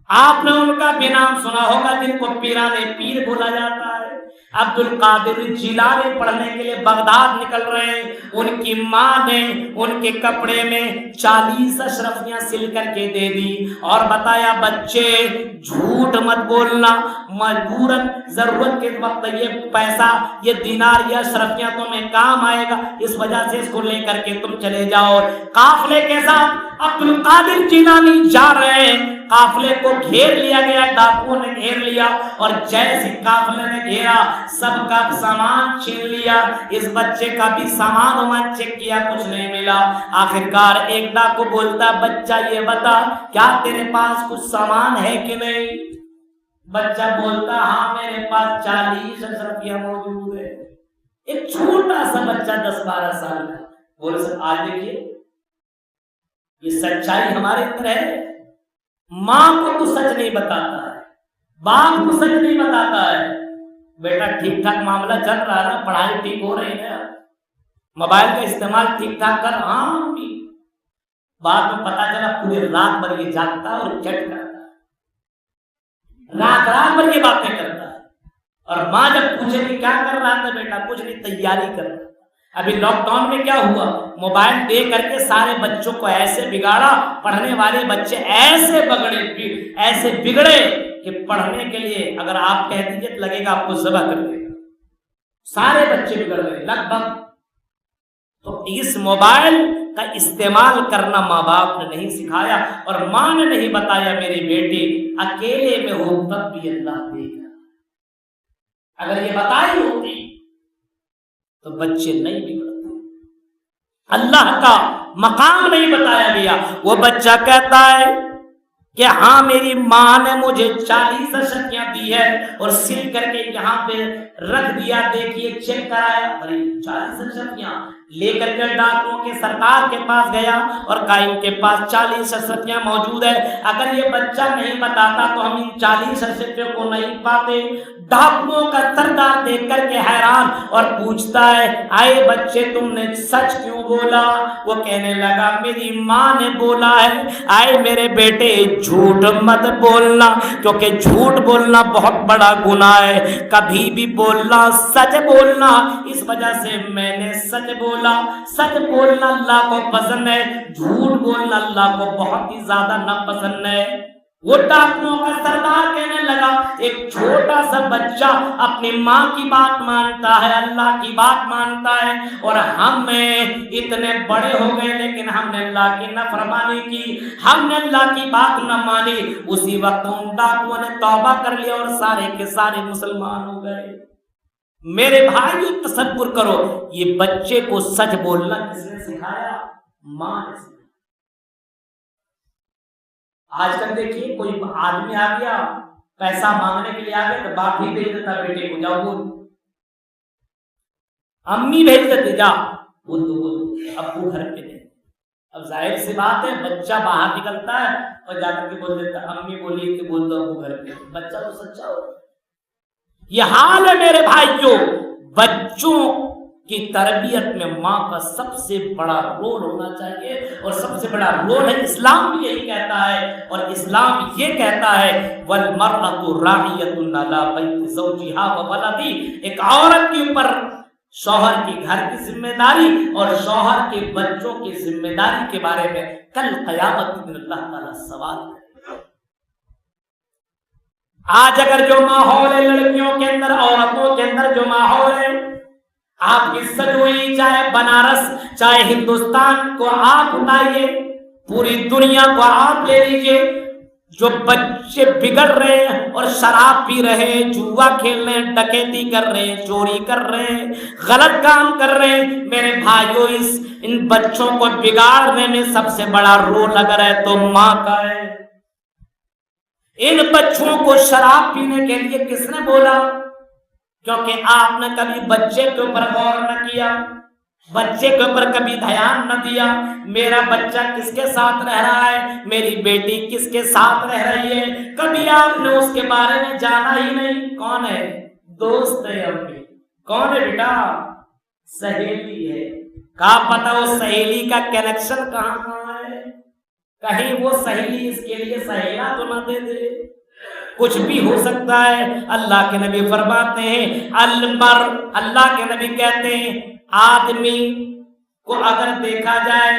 آپ نے ان کا بھی نام سنا ہوگا جن کو پیرانے پیر بولا جاتا ہے۔ عبد القادر جیلانی پڑھنے کے لیے بغداد نکل رہے ہیں، ان کی ماں نے ان کے کپڑے میں 40 اشرفیاں سل کر کے دے دی اور بتایا بچے جھوٹ مت بولنا، مجبوراً ضرورت کے وقت یہ پیسہ، یہ دینار، یہ اشرفیاں تمہیں کام آئے گا، اس وجہ سے اس کو لے کر کے تم چلے جاؤ۔ قافلے کے ساتھ عبد القادر جیلانی جا رہے ہیں، قافلے کو گھیر لیا گیا، ڈاکوؤں نے گھیر لیا اور جیسے قافلے نے گھیرا سب کا سامان چھین لیا، اس بچے کا بھی سامان ومان چیک کیا، کچھ نہیں ملا۔ آخرکار ایک ڈاکو بولتا بچہ یہ بتا کیا تیرے پاس کچھ سامان ہے کہ نہیں؟ بچہ بولتا ہاں میرے پاس 40 اشرفیاں موجود ہے۔ ایک چھوٹا سا بچہ 10-12 سال کا بولے سر آج دیکھیے یہ سچائی ہمارے اندر ہے۔ ماں کو تو سچ نہیں بتاتا ہے، باپ کو سچ نہیں بتاتا ہے، بیٹا ٹھیک ٹھاک معاملہ چل رہا ہے نا، پڑھائی ٹھیک ہو رہی ہے، موبائل کا استعمال ٹھیک ٹھاک کر، ہاں بعد میں پتا چلا پوری رات بھر یہ جاگتا ہے اور چٹ کرتا ہے، رات بھر یہ باتیں کرتا ہے، اور ماں جب پوچھے کہ کیا کر رہا تھا بیٹا، کچھ نہیں تیاری کر رہا۔ ابھی لاک ڈاؤن میں کیا ہوا، موبائل دے کر کے سارے بچوں کو ایسے بگاڑا، پڑھنے والے بچے ایسے بگڑے کہ پڑھنے کے لیے اگر آپ کہہ دیجیے لگے گا آپ کو ذبح کر دے گا، سارے بچے بگڑ گئے لگ بھگ۔ تو اس موبائل کا استعمال کرنا ماں باپ نے نہیں سکھایا اور ماں نے نہیں بتایا میری بیٹی اکیلے میں ہو تب بھی اللہ دے گا۔ اگر یہ بتائی ہوتی تو بچے نہیں بگڑتے۔ اللہ کا مقام نہیں بتایا گیا۔ وہ بچہ کہتا ہے کہ ہاں میری ماں نے مجھے 40 اشرفیاں دی ہے اور سل کر کے یہاں پہ رکھ دیا، دیکھیے چیک کرایا، ارے 40 اشرفیاں لے کر کے ڈاکوؤں کے سرکار کے پاس گیا اور قائم کے پاس 40 اشرفیاں موجود ہے۔ اگر یہ بچہ نہیں بتاتا تو ہم ان 40 اشرفیوں کو نہیں پاتے۔ ڈاکوؤں کا سردار دیکھ کر کے حیران اور پوچھتا ہے آئے بچے تم نے سچ کیوں بولا؟ وہ کہنے لگا میری ماں نے بولا ہے آئے میرے بیٹے جھوٹ مت بولنا، کیونکہ جھوٹ بولنا بہت بڑا گناہ ہے، کبھی بھی بولنا سچ بولنا۔ اس وجہ سے میں نے سچ بولا۔ بولا. سچ بولنا اللہ کو پسند ہے, جھوٹ بولنا اللہ کو بہت ہی زیادہ ناپسند ہے. وہ ڈاکوؤں کا سردار کہنے لگا ایک چھوٹا سا بچہ اپنی ماں کی بات مانتا ہے, اللہ کی بات مانتا ہے, اور ہم اتنے بڑے ہو گئے لیکن ہم نے اللہ کی نافرمانی کی, ہم نے اللہ کی بات نہ مانی. اسی وقت ان ڈاکوؤں نے توبہ کر لیا اور سارے کے سارے مسلمان ہو گئے. میرے بھائیو تصور کرو, یہ بچے کو سچ بولنا کس نے سکھایا؟ ماں نے سکھایا. آج کل دیکھیے کوئی آدمی آ گیا پیسہ مانگنے کے لیے آ گیا تو باپ ہی بھیج دیتا بیٹے کو, جاؤ بول, امی بھیج دیتے جا بول دو ابو گھر پہ دے. اب ظاہر سی بات ہے بچہ باہر نکلتا ہے اور جا کر کے بول دیتا امی بولی کہ بول دو ابو گھر پہ, بچہ تو سچا ہو. یہ حال ہے میرے بھائیوں. بچوں کی تربیت میں ماں کا سب سے بڑا رول ہونا چاہیے, اور سب سے بڑا رول ہے. اسلام بھی یہی کہتا ہے, اور اسلام یہ کہتا ہے وَالْمَرْأَةُ رَاعِيَةٌ عَلَىٰ بَيْتِ زَوْجِهَا وَوَلَدِهِ. ایک عورت کے اوپر شوہر کی گھر کی ذمہ داری اور شوہر کے بچوں کی ذمہ داری کے بارے میں کل قیامت کے دن اللہ تعالیٰ سوال کرے. آج اگر جو ماحول ہے لڑکیوں کے اندر, عورتوں کے اندر جو ماحول ہے, آپ کی سجوئی چاہے بنارس چاہے ہندوستان کو آپ اٹھائیے, پوری دنیا کو آپ لے لیجئے, جو بچے بگڑ رہے ہیں اور شراب پی رہے ہیں, جوا کھیل رہے ہیں, ڈکیتی کر رہے ہیں, چوری کر رہے ہیں, غلط کام کر رہے ہیں, میرے بھائیوں ان بچوں کو بگاڑنے میں سب سے بڑا رول اگر ہے تو ماں کا ہے. ان بچوں کو شراب پینے کے لیے کس نے بولا؟ کیونکہ آپ نے کبھی بچے کے اوپر غور نہ کیا, بچے کے اوپر کبھی دھیان نہ دیا. میرا بچہ کس کے ساتھ رہ رہا ہے, میری بیٹی کس کے ساتھ رہ رہی ہے, کبھی آپ نے اس کے بارے میں جانا ہی نہیں. کون ہے؟ دوست ہے امی. کون ہے بیٹا؟ سہیلی ہے. کہاں پتا وہ سہیلی کا کنیکشن کہاں ہے, کہیں وہ سہیلی اس کے لیے سہیلا تو نہ دے دے. کچھ بھی ہو سکتا ہے. اللہ کے نبی فرماتے ہیں اللہ کے نبی کہتے ہیں آدمی کو اگر دیکھا جائے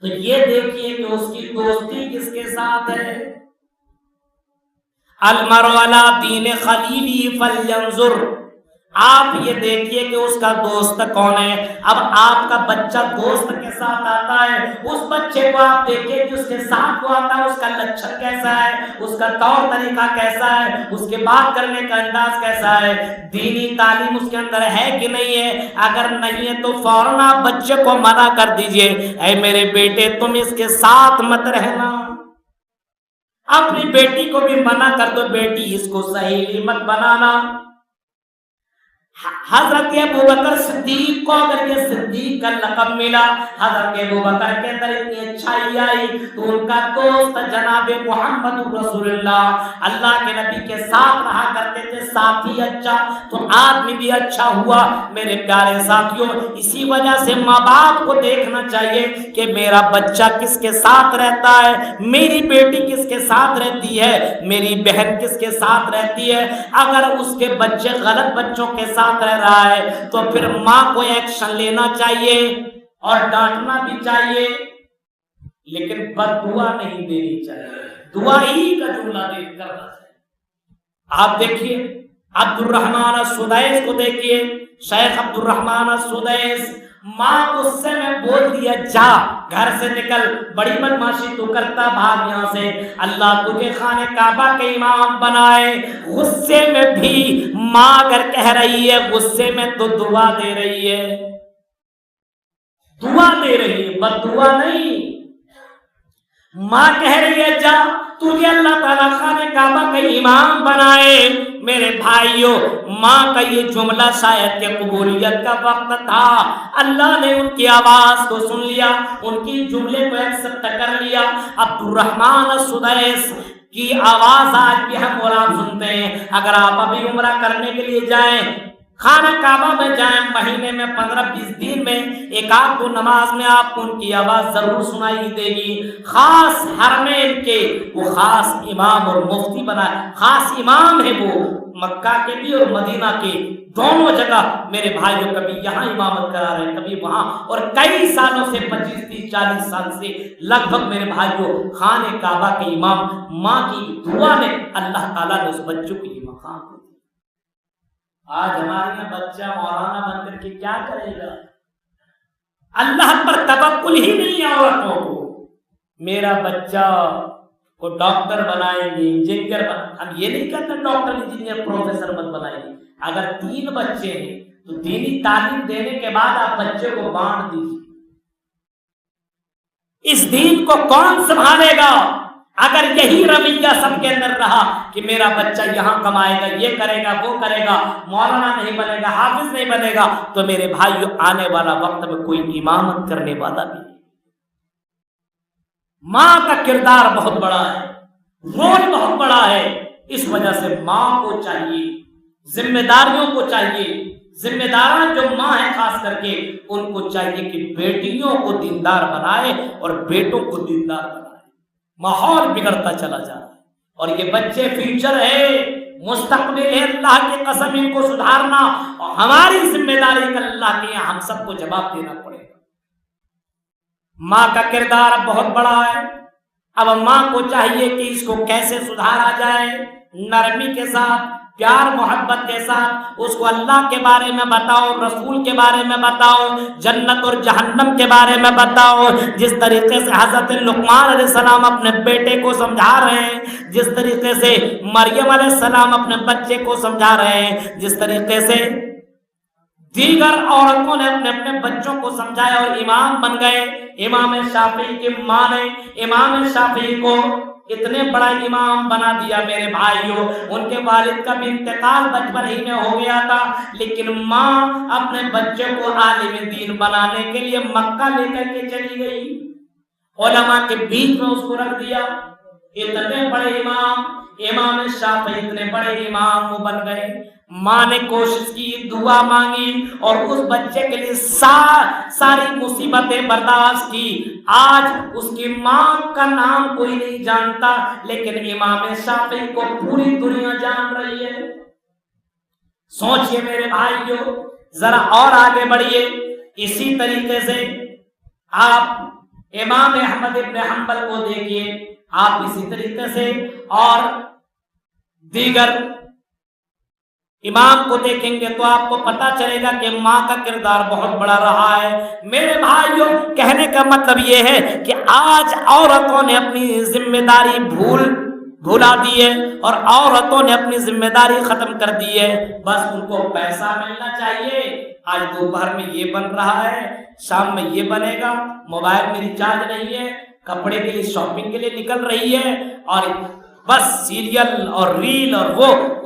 تو یہ دیکھیے کہ اس کی دوستی کس کے ساتھ ہے. المرء علی دین خلیلہ فلینظر. آپ یہ دیکھیے کہ اس کا دوست کون ہے. اب آپ کا بچہ دوست کے ساتھ آتا ہے, اس بچے کو آپ دیکھیے کہ اس کے ساتھ وہ آتا ہے, اس کا لچھن کیسا ہے, اس کا طور طریقہ کیسا ہے, اس کے بات کرنے کا انداز کیسا ہے, دینی تعلیم اس کے اندر ہے کہ نہیں ہے. اگر نہیں ہے تو فوراً آپ بچے کو منع کر دیجئے, اے میرے بیٹے تم اس کے ساتھ مت رہنا. اپنی بیٹی کو بھی منع کر دو, بیٹی اس کو سہیلی مت بنانا. حضرت ابوبکر صدیق کو اگر یہ صدیق کا لقب ملا, حضرت ابوبکر کے اندر اتنی اچھائی آئی تو ان کا دوست جناب محمد رسول اللہ کے نبی کے ساتھ رہا کرتے تھے. ساتھی اچھا تو آدمی بھی اچھا ہوا. میرے پیارے ساتھیوں, اسی وجہ سے ماں باپ کو دیکھنا چاہیے کہ میرا بچہ کس کے ساتھ رہتا ہے, میری بیٹی کس کے ساتھ رہتی ہے, میری بہن کس کے ساتھ رہتی ہے. اگر اس کے بچے غلط بچوں کے ساتھ رہ رہا ہے تو پھر ماں کو ایکشن لینا چاہیے اور ڈانٹنا بھی چاہیے, لیکن بد دعا نہیں دینی چاہیے. دعا ہی کا جملہ کرنا چاہیے. آپ دیکھیے عبد الرحمن السدیس کو دیکھیے, شیخ عبد الرحمن السدیس, ماں غصے میں بول دیا جا گھر سے نکل, بڑی بدماشی تو کرتا, بھاگ یہاں سے, اللہ تجھے خانہ کعبہ کے امام بنائے. غصے میں بھی ماں اگر کہہ رہی ہے, غصے میں تو دعا دے رہی ہے, دعا دے رہی ہے, بد دعا نہیں. ماں کہہ رہی ہے جا تجھے اللہ تعالیٰ خانہ کعبہ کا امام بنائے. میرے بھائیوں, ماں کا یہ جملہ شاید کہ قبولیت کا وقت تھا, اللہ نے ان کی آواز کو سن لیا, ان کی جملے کو ایکسپٹ کر لیا. عبد الرحمن السدیس کی آواز آج بھی ہم اور آپ سنتے ہیں. اگر آپ ابھی عمرہ کرنے کے لیے جائیں خانہ کعبہ میں جائیں، مہینے میں 15-20 دن میں ایک آدھ دو نماز میں آپ کو ان کی آواز ضرور سنائی دے گی۔ خاص حرمین کے وہ خاص امام اور مفتی بنائے، خاص امام ہے وہ، مکہ کے بھی اور مدینہ کے دونوں جگہ میرے بھائیوں، کبھی یہاں امامت کرا رہے ہیں کبھی وہاں، اور کئی سالوں سے 25-30-40 سال سے لگ بھگ میرے بھائیوں خانہ کعبہ کے امام، ماں کی دعا نے اللہ تعالیٰ نے اس بچوں کو یہ مقام دیا۔ آج ہمارے یہاں بچہ مولانا بن کر کے کیا کرے گا؟ اللہ پر توکل ہی نہیں ہے عورتوں کو۔ میرا بچہ کو ڈاکٹر بنائیں گے، انجینئر ہم یہ نہیں کہتے ڈاکٹر انجینئر پروفیسر مت بنائیں گے۔ اگر 3 بچے ہیں تو دینی تعلیم دینے کے بعد آپ بچے کو بانٹ دیجیے۔ اس دین کو کون سنبھالے گا اگر یہی رویہ سب کے اندر رہا کہ میرا بچہ یہاں کمائے گا، یہ کرے گا، وہ کرے گا، مولانا نہیں بنے گا، حافظ نہیں بنے گا، تو میرے بھائیو آنے والا وقت میں کوئی امامت کرنے والا بھی نہیں۔ ماں کا کردار بہت بڑا ہے، رول بہت بڑا ہے، اس وجہ سے ماں کو چاہیے، ذمہ داریوں کو چاہیے، ذمہ داران جو ماں ہے خاص کر کے ان کو چاہیے کہ بیٹیوں کو دیندار بنائے اور بیٹوں کو دیندار بنائے۔ ماحول بگڑتا چلا جا رہا ہے اور یہ بچے فیوچر ہے، مستقبل ہے، اللہ کی قسم ان کو سدھارنا اور ہماری ذمہ داری کا اللہ کے یہاں ہم سب کو جواب دینا پڑے گا۔ ماں کا کردار بہت بڑا ہے۔ اب ماں کو چاہیے کہ اس کو کیسے سدھارا جائے، نرمی کے ساتھ، پیار محبت کے ساتھ اس کو اللہ کے بارے میں بتاؤ، رسول کے بارے میں بتاؤ، جنت اور جہنم کے بارے میں بتاؤ۔ جس طریقے سے حضرت لقمان علیہ السلام اپنے بیٹے کو سمجھا رہے ہیں، جس طریقے سے مریم علیہ السلام اپنے بچے کو سمجھا رہے ہیں، جس طریقے سے دیگر عورتوں نے اپنے اپنے بچوں کو سمجھایا اور امام بن گئے۔ امام شافعی کی ماں نے امام شافعی کو اتنے بڑا امام بنا دیا میرے بھائیوں۔ ان کے والد کا بھی انتقال بچپن ہی میں ہو گیا تھا، لیکن ماں اپنے بچے کو عالم دین بنانے کے لیے مکہ لے کر کے چلی گئی، علماء کے بیچ میں اس کو رکھ دیا۔ اتنے بڑے امام شافعی اتنے بڑے امام وہ بن گئے۔ ماں نے کوشش کی، دعا مانگی اور اس بچے کے لیے ساری مصیبتیں برداشت کی۔ آج اس کی ماں کا نام کوئی نہیں جانتا، لیکن امام شافعی کو پوری دنیا جان رہی ہے۔ سوچئے میرے بھائیوں، ذرا اور آگے بڑھیے۔ اسی طریقے سے آپ امام احمد ابن حنبل کو دیکھیے، آپ اسی طریقے سے اور دیگر امام کو دیکھیں گے تو آپ کو پتا چلے گا کہ ماں کا کردار بہت بڑا رہا ہے۔ میرے بھائیوں، کہنے کا مطلب یہ ہے کہ آج عورتوں نے اپنی ذمہ داری بھولا دی ہے اور عورتوں نے اپنی ذمہ داری ختم کر دی ہے۔ بس ان کو پیسہ ملنا چاہیے، آج دوپہر میں یہ بن رہا ہے، شام میں یہ بنے گا، موبائل میں ریچارج نہیں ہے، کپڑے کے لیے شاپنگ کے لیے نکل رہی ہے اور بس سیریل اور ریل اور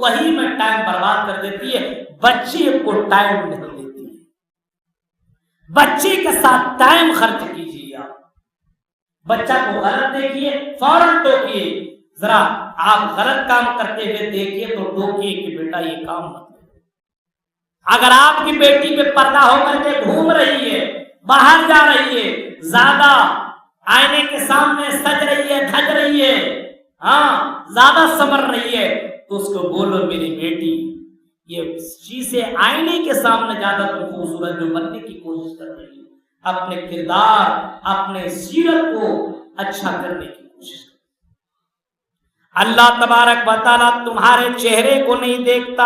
وہی میں ٹائم برباد کر دیتی ہے۔ بچے کو ٹائم نہیں دیتی ہے۔ بچے کے ساتھ ٹائم خرچ کیجیے۔ آپ بچہ کو غلط دیکھیے، فوراً ٹوکیے۔ ذرا آپ غلط کام کرتے ہوئے دیکھیے تو ٹوکیے کہ بیٹا یہ کام مت کرو۔ اگر آپ کی بیٹی پہ پردہ ہو کر کے گھوم رہی ہے، باہر جا رہی ہے، زیادہ آئینے کے سامنے سج رہی ہے، دھج رہی ہے، زیادہ سمر رہی ہے، تو اس کو بولو میری بیٹی یہ شیشے آئینے کے سامنے زیادہ تم خوبصورت جو بننے کی کوشش کر رہی ہے، اپنے کردار، اپنے سیرت کو اچھا کرنے کی کوشش کر۔ اللہ تبارک و تعالیٰ تمہارے چہرے کو نہیں دیکھتا،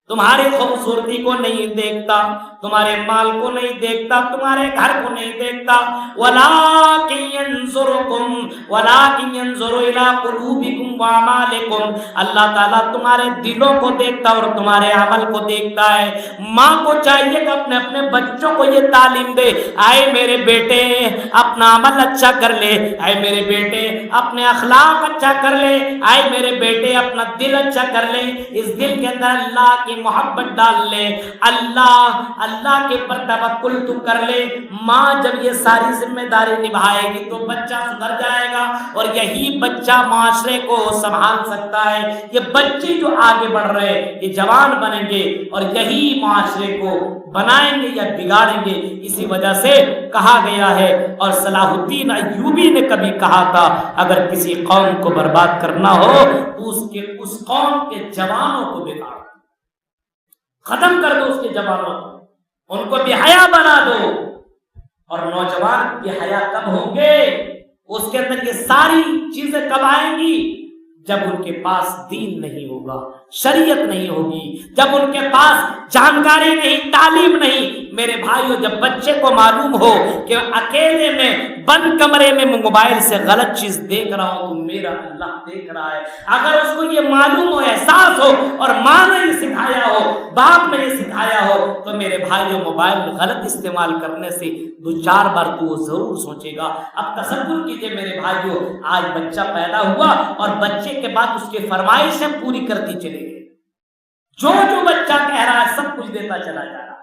تمہاری خوبصورتی کو نہیں دیکھتا، تمہارے مال کو نہیں دیکھتا، تمہارے گھر کو نہیں دیکھتا۔ وَلَٰكِن يَنظُرُ إِلَىٰ قُلُوبِكُمْ وَأَعْمَالِكُمْ، اللہ تعالیٰ تمہارے دلوں کو دیکھتا اور تمہارے عمل کو دیکھتا ہے۔ ماں کو چاہیے کہ اپنے اپنے بچوں کو یہ تعلیم دے، آئے میرے بیٹے اپنا عمل اچھا کر لے، آئے میرے بیٹے اپنے اخلاق اچھا کر لے، آئے میرے بیٹے اپنا دل اچھا کر لے۔ اس دل کے اندر اللہ کی کی محبت ڈال لے، اللہ کے پر توکل تو کر لے، ماں جب یہ ساری ذمہ داری نبھائے گی تو بچہ سدھر جائے گا، اور یہی بچہ معاشرے کو سنبھال سکتا ہے۔ یہ بچے جو آگے بڑھ رہے یہ جوان بنیں گے اور یہی معاشرے کو بنائیں گے یا بگاڑیں گے۔ اسی وجہ سے کہا گیا ہے، اور صلاح الدین ایوبی نے کبھی کہا تھا اگر کسی قوم کو برباد کرنا ہو تو اس قوم کے جوانوں کو بگاڑ، ختم کر دو اس کے جوانوں کو، ان کو بے حیا بنا دو۔ اور نوجوان بے حیا کب ہوں گے، اس کے اندر یہ ساری چیزیں کب آئیں گی، جب ان کے پاس دین نہیں ہوگا، شریعت نہیں ہوگی، جب ان کے پاس جانکاری نہیں، تعلیم نہیں۔ میرے بھائیو، جب بچے کو معلوم ہو کہ اکیلے میں بند کمرے میں موبائل سے غلط چیز دیکھ رہا ہوں تو میرا اللہ دیکھ رہا ہے، اگر اس کو یہ معلوم ہو، احساس ہو، اور ماں نے یہ سکھایا ہو، باپ نے یہ سکھایا ہو، تو میرے بھائیو موبائل غلط استعمال کرنے سے 2-4 بار تو وہ ضرور سوچے گا۔ اب تصور کیجئے میرے بھائیو، آج بچہ پیدا ہوا اور بچے کے بعد اس کی فرمائشیں پوری کرتی چلے گئے، جو بچہ کہہ رہا ہے سب کچھ دیتا چلا جا رہا ہے،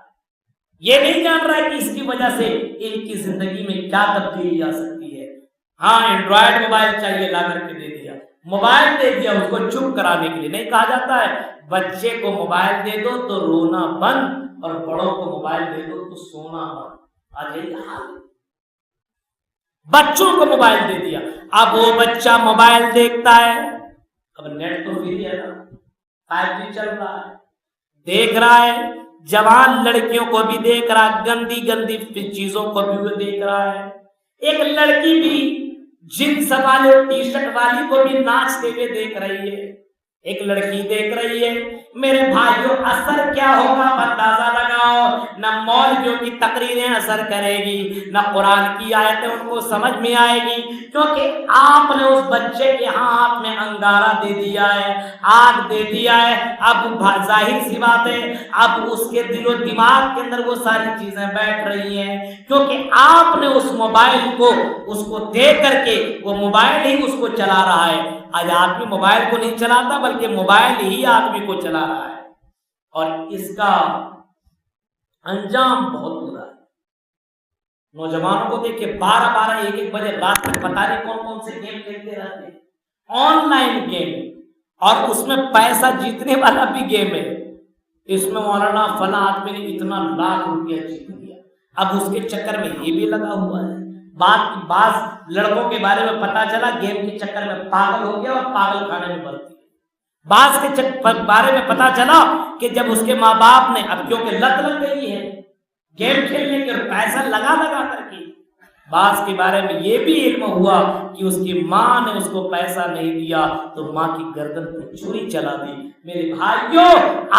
یہ نہیں جان رہا ہے کہ اس کی وجہ سے ان کی زندگی میں کیا تبدیلی آ سکتی ہے۔ ہاں، اینڈرائڈ موبائل چاہیے، لا کر کے دے دیا، موبائل دے دیا اس کو چپ کرانے کے لیے۔ نہیں کہا جاتا ہے بچے کو موبائل دے دو تو رونا بند، اور بڑوں کو موبائل دے دو تو سونا بند۔ آج یہی حال ہے، بچوں کو موبائل دے دیا، اب وہ بچہ موبائل دیکھتا ہے، اب نیٹ تو فری ہے نا، 5G چل رہا ہے، دیکھ رہا ہے، جوان لڑکیوں کو بھی دیکھ رہا ہے، گندی گندی چیزوں کو بھی وہ دیکھ رہا ہے۔ ایک لڑکی بھی جنس والے ٹی شرٹ والی کو بھی ناچتے ہوئے دیکھ رہی ہے، ایک لڑکی دیکھ رہی ہے۔ میرے بھائیوں، اثر کیا ہوگا اندازہ لگاؤ۔ نہ مولویوں کی تقریریں اثر کرے گی، نہ قرآن کی آیتیں ان کو سمجھ میں آئے گی، کیونکہ آپ نے اس بچے کے ہاتھ میں انگارہ دے دیا ہے، آگ دے دیا ہے۔ اب ظاہر سی بات ہے، اب اس کے دل و دماغ کے اندر وہ ساری چیزیں بیٹھ رہی ہیں، کیونکہ آپ نے اس موبائل کو اس کو دے کر کے وہ موبائل ہی اس کو چلا رہا ہے۔ آج آدمی موبائل کو نہیں چلاتا بلکہ موبائل ہی آدمی کو چلا رہا ہے، اور اس کا انجام بہت برا ہے۔ نوجوانوں کو دیکھ کے 12-12 1-1 بجے رات تک پتہ نہیں کون کون سے گیم کھیلتے رہتے ہیں، آن لائن گیم، اور اس میں پیسہ جیتنے والا بھی گیم ہے۔ اس میں مولانا فلاں آدمی نے اتنا لاکھ روپیہ جیت لیا، اب اس کے چکر میں یہ بھی لگا ہوا ہے۔ بعض لڑکوں کے بارے میں پتا چلا گیم کے چکر میں پاگل ہو گیا اور پاگل خانے میں بھرتی ہے۔ بعض کے بارے میں پتا چلا کہ جب اس کے ماں باپ نے، اب کیونکہ لت لگ گئی ہے گیم کھیلنے کے اور پیسہ لگا کر کے، بعض کے بارے میں یہ بھی علم ہوا کہ اس کی ماں نے اس کو پیسہ نہیں دیا تو ماں کی گردن پہ چھری چلا دی۔ میرے بھائیوں،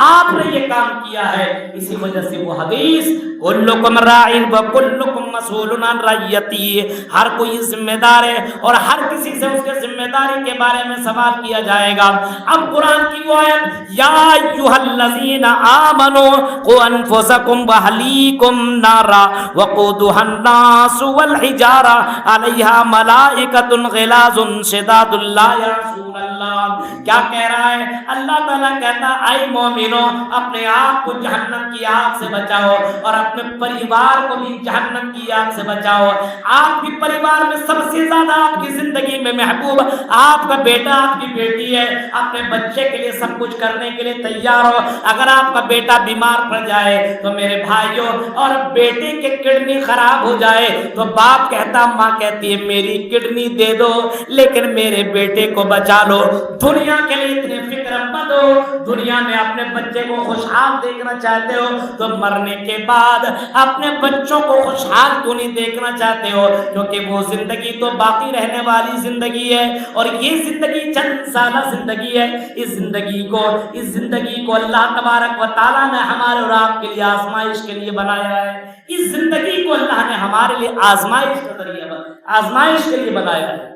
آپ نے یہ کام کیا ہے، اسی وجہ سے وہ حدیث کلکم راعٍ وکلکم مسئول عن رعیتہ، ہر کوئی ذمہ دار ہے اور ہر کسی سے اس کے ذمہ داری کے بارے میں سوال کیا جائے گا۔ اب قرآن کی وہ آیت، یا ایھا الذین آمنوا قوا انفسکم واہلیکم نارا وقودھا الناس والحجارہ علیہا ملائکۃ غلاظ شداد لا یعصون اللہ۔ کیا کہہ رہا ہے اللہ تعالیٰ؟ کہتا اے مومنوں، اپنے آپ کو جہنم کی آگ سے بچاؤ اور اپنے پریوار کو بھی جہنم کی آگ سے بچاؤ۔ آپ کی پریوار میں سب سے زیادہ آپ کی زندگی میں محبوب آپ کا بیٹا، آپ کی بیٹی ہے۔ اپنے بچے کے لیے سب کچھ کرنے کے لیے تیار ہو۔ اگر آپ کا بیٹا بیمار پڑ جائے تو میرے بھائیوں، اور بیٹے کے کڈنی خراب ہو جائے تو باپ کہتا، ماں کہتی ہے میری کڈنی دے دو لیکن میرے بیٹے کو بچا لو۔ دنیا کے لیے اتنے فکر مت ہو، دنیا میں اپنے بچے کو خوشحال دیکھنا چاہتے ہو تو مرنے کے بعد اپنے بچوں کو خوشحال کیوں نہیں دیکھنا چاہتے ہو؟ کیونکہ وہ زندگی تو باقی رہنے والی زندگی ہے، اور یہ زندگی چند سالہ زندگی ہے۔ اس زندگی کو اللہ تبارک و تعالیٰ نے ہمارے اور آپ کے لیے آزمائش کے لیے بنایا ہے۔ اس زندگی کو اللہ نے ہمارے لیے آزمائش کا ذریعہ، آزمائش کے لیے بنایا ہے۔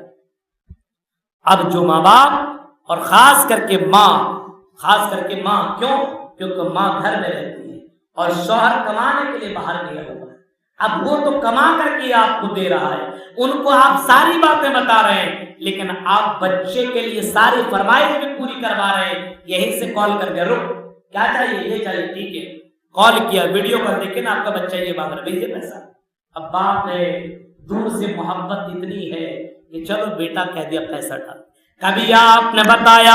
اب جو ماں باپ اور خاص کر کے ماں، کیوں؟ کیونکہ ماں گھر میں رہتی ہے اور شوہر کمانے کے لیے باہر گیا ہوا ہے۔ اب وہ تو کما کر کے آپ کو دے رہا ہے، ان کو آپ ساری باتیں بتا رہے ہیں، لیکن آپ بچے کے لیے ساری فرمائش بھی پوری کروا رہے ہیں۔ یہیں سے کال کر کے رک کیا چاہیے؟ یہ چاہیے، ٹھیک ہے، کال کیا، ویڈیو کال دیکھے نا آپ کا بچہ یہ مانگ رہا ہے، بھیجیے پیسہ۔ اب باپ ہے، دور سے محبت اتنی ہے کہ چلو بیٹا کہہ دیا پیسہ ڈال۔ کبھی آپ نے بتایا،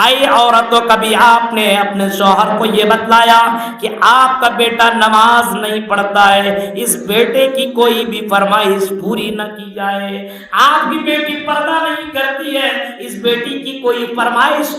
آئی عورتوں، کبھی آپ نے اپنے شوہر کو یہ بتلایا کہ آپ کا بیٹا نماز نہیں پڑھتا ہے، اس بیٹے کی کوئی بھی فرمائش پوری نہ کی جائے، آپ کی بیٹی پردہ نہیں کرتی ہے، اس بیٹی کی کوئی فرمائش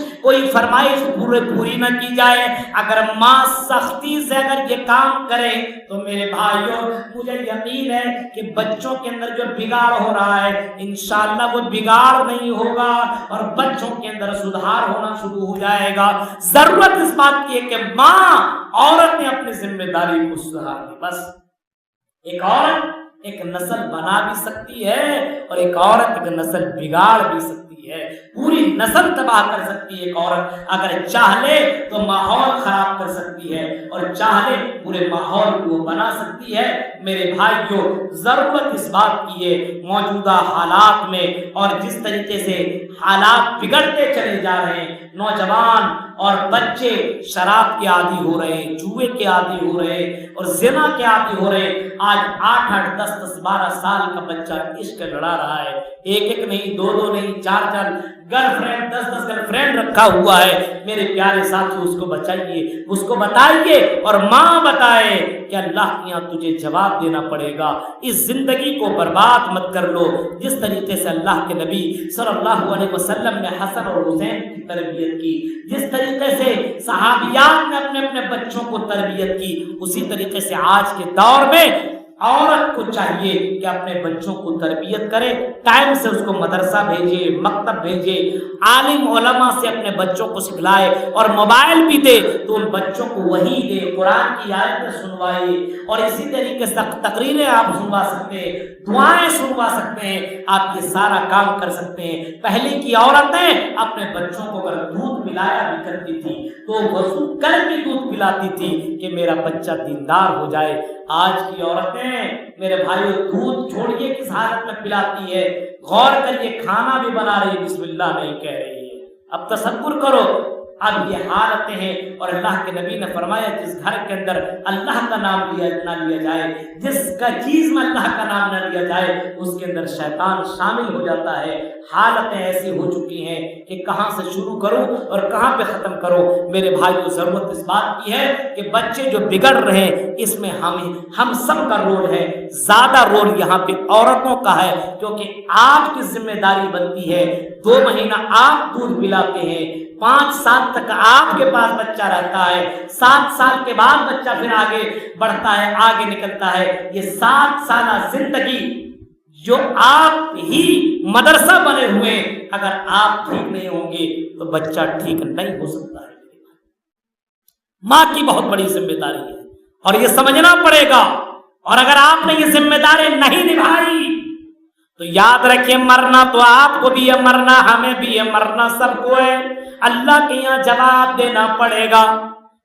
پوری نہ کی جائے۔ اگر ماں سختی سے اگر یہ کام کرے تو میرے بھائیوں مجھے یقین ہے کہ بچوں کے اندر جو بگاڑ ہو رہا ہے انشاءاللہ وہ بگاڑ نہیں ہوگا اور بچوں کے اندر سدھار ہونا شروع ہو جائے گا۔ ضرورت اس بات کی ہے کہ ماں، عورت نے اپنی ذمہ داری کو سدھار لی۔ بس ایک عورت ایک نسل بنا بھی سکتی ہے اور ایک عورت ایک نسل بگاڑ بھی سکتی ہے، پوری نسل تباہ کر سکتی ہے۔ ایک عورت اگر چاہ لے تو ماحول خراب کر سکتی ہے اور چاہ لے پورے ماحول کو بنا سکتی ہے۔ میرے بھائیوں ضرورت اس بات کی ہے موجودہ حالات میں، اور جس طریقے سے حالات بگڑتے چلے جا رہے ہیں، نوجوان اور بچے شراب کے عادی ہو رہے ہیں، جوئے کے عادی ہو رہے ہیں اور زنا کے عادی ہو رہے ہیں۔ آج 8 10 12 سال کا بچہ عشق لڑا رہا ہے، ایک نہیں، دو نہیں، 4 گرل فرینڈ، 10 گرل فرینڈ رکھا ہوا ہے۔ میرے پیارے ساتھی اس کو بچائیے، اس کو بتائیے اور ماں بتائے کہ اللہ کے یہاں تجھے جواب دینا پڑے گا۔ اس زندگی کو برباد مت کر لو جس طریقے سے اللہ کے نبی صلی اللہ علیہ وسلم نے حسن اور حسین کی تربیت کی، جس طریقے سے صحابیات نے اپنے بچوں کو تربیت کی، اسی طریقے سے آج کے دور میں عورت کو چاہیے کہ اپنے بچوں کو تربیت کرے، ٹائم سے اس کو مدرسہ بھیجے، مکتب بھیجے، عالم علماء سے اپنے بچوں کو سکھلائے، اور موبائل بھی دے تو ان بچوں کو وحی دے، قرآن کی آیتیں سنوائے، اور اسی طریقے سے تقریریں آپ سنوا سکتے ہیں، دعائیں سنوا سکتے ہیں، آپ یہ سارا کام کر سکتے ہیں۔ پہلے کی عورتیں اپنے بچوں کو اگر دودھ پلایا بھی کرتی تھی تو وضو کر کے دودھ پلاتی تھی کہ میرا بچہ دیندار ہو جائے۔ آج کی عورتیں میرے بھائیو دودھ چھوڑیے کس حالت میں پلاتی ہے، غور کریے، کھانا بھی بنا رہی ہے بسم اللہ نہیں کہہ رہی ہے۔ اب تصور کرو اب یہ حالتیں ہیں، اور اللہ کے نبی نے فرمایا جس گھر کے اندر اللہ کا نام نہ لیا جائے، جس کا چیز میں اللہ کا نام نہ لیا جائے، اس کے اندر شیطان شامل ہو جاتا ہے۔ حالتیں ایسی ہو چکی ہیں کہ کہاں سے شروع کروں اور کہاں پہ ختم کروں۔ میرے بھائیو ضرورت اس بات کی ہے کہ بچے جو بگڑ رہے ہیں اس میں ہم سب کا رول ہے، زیادہ رول یہاں پہ عورتوں کا ہے، کیونکہ آپ کی ذمہ داری بنتی ہے۔ 2 مہینہ آپ دودھ پلاتے ہیں، 5 سال تک آپ کے پاس بچہ رہتا ہے، 7 سال کے بعد بچہ پھر آگے بڑھتا ہے، آگے نکلتا ہے۔ یہ 7 سالہ زندگی جو آپ ہی مدرسہ بنے ہوئے، اگر آپ ٹھیک نہیں ہوں گے تو بچہ ٹھیک نہیں ہو سکتا ہے۔ ماں کی بہت بڑی ذمہ داری ہے اور یہ سمجھنا پڑے گا، اور اگر آپ نے یہ ذمہ داری نہیں نبھائی تو یاد رکھیں مرنا تو آپ کو بھی ہے، مرنا ہمیں بھی ہے، مرنا سب کو ہے، اللہ کے یہاں جواب دینا پڑے گا۔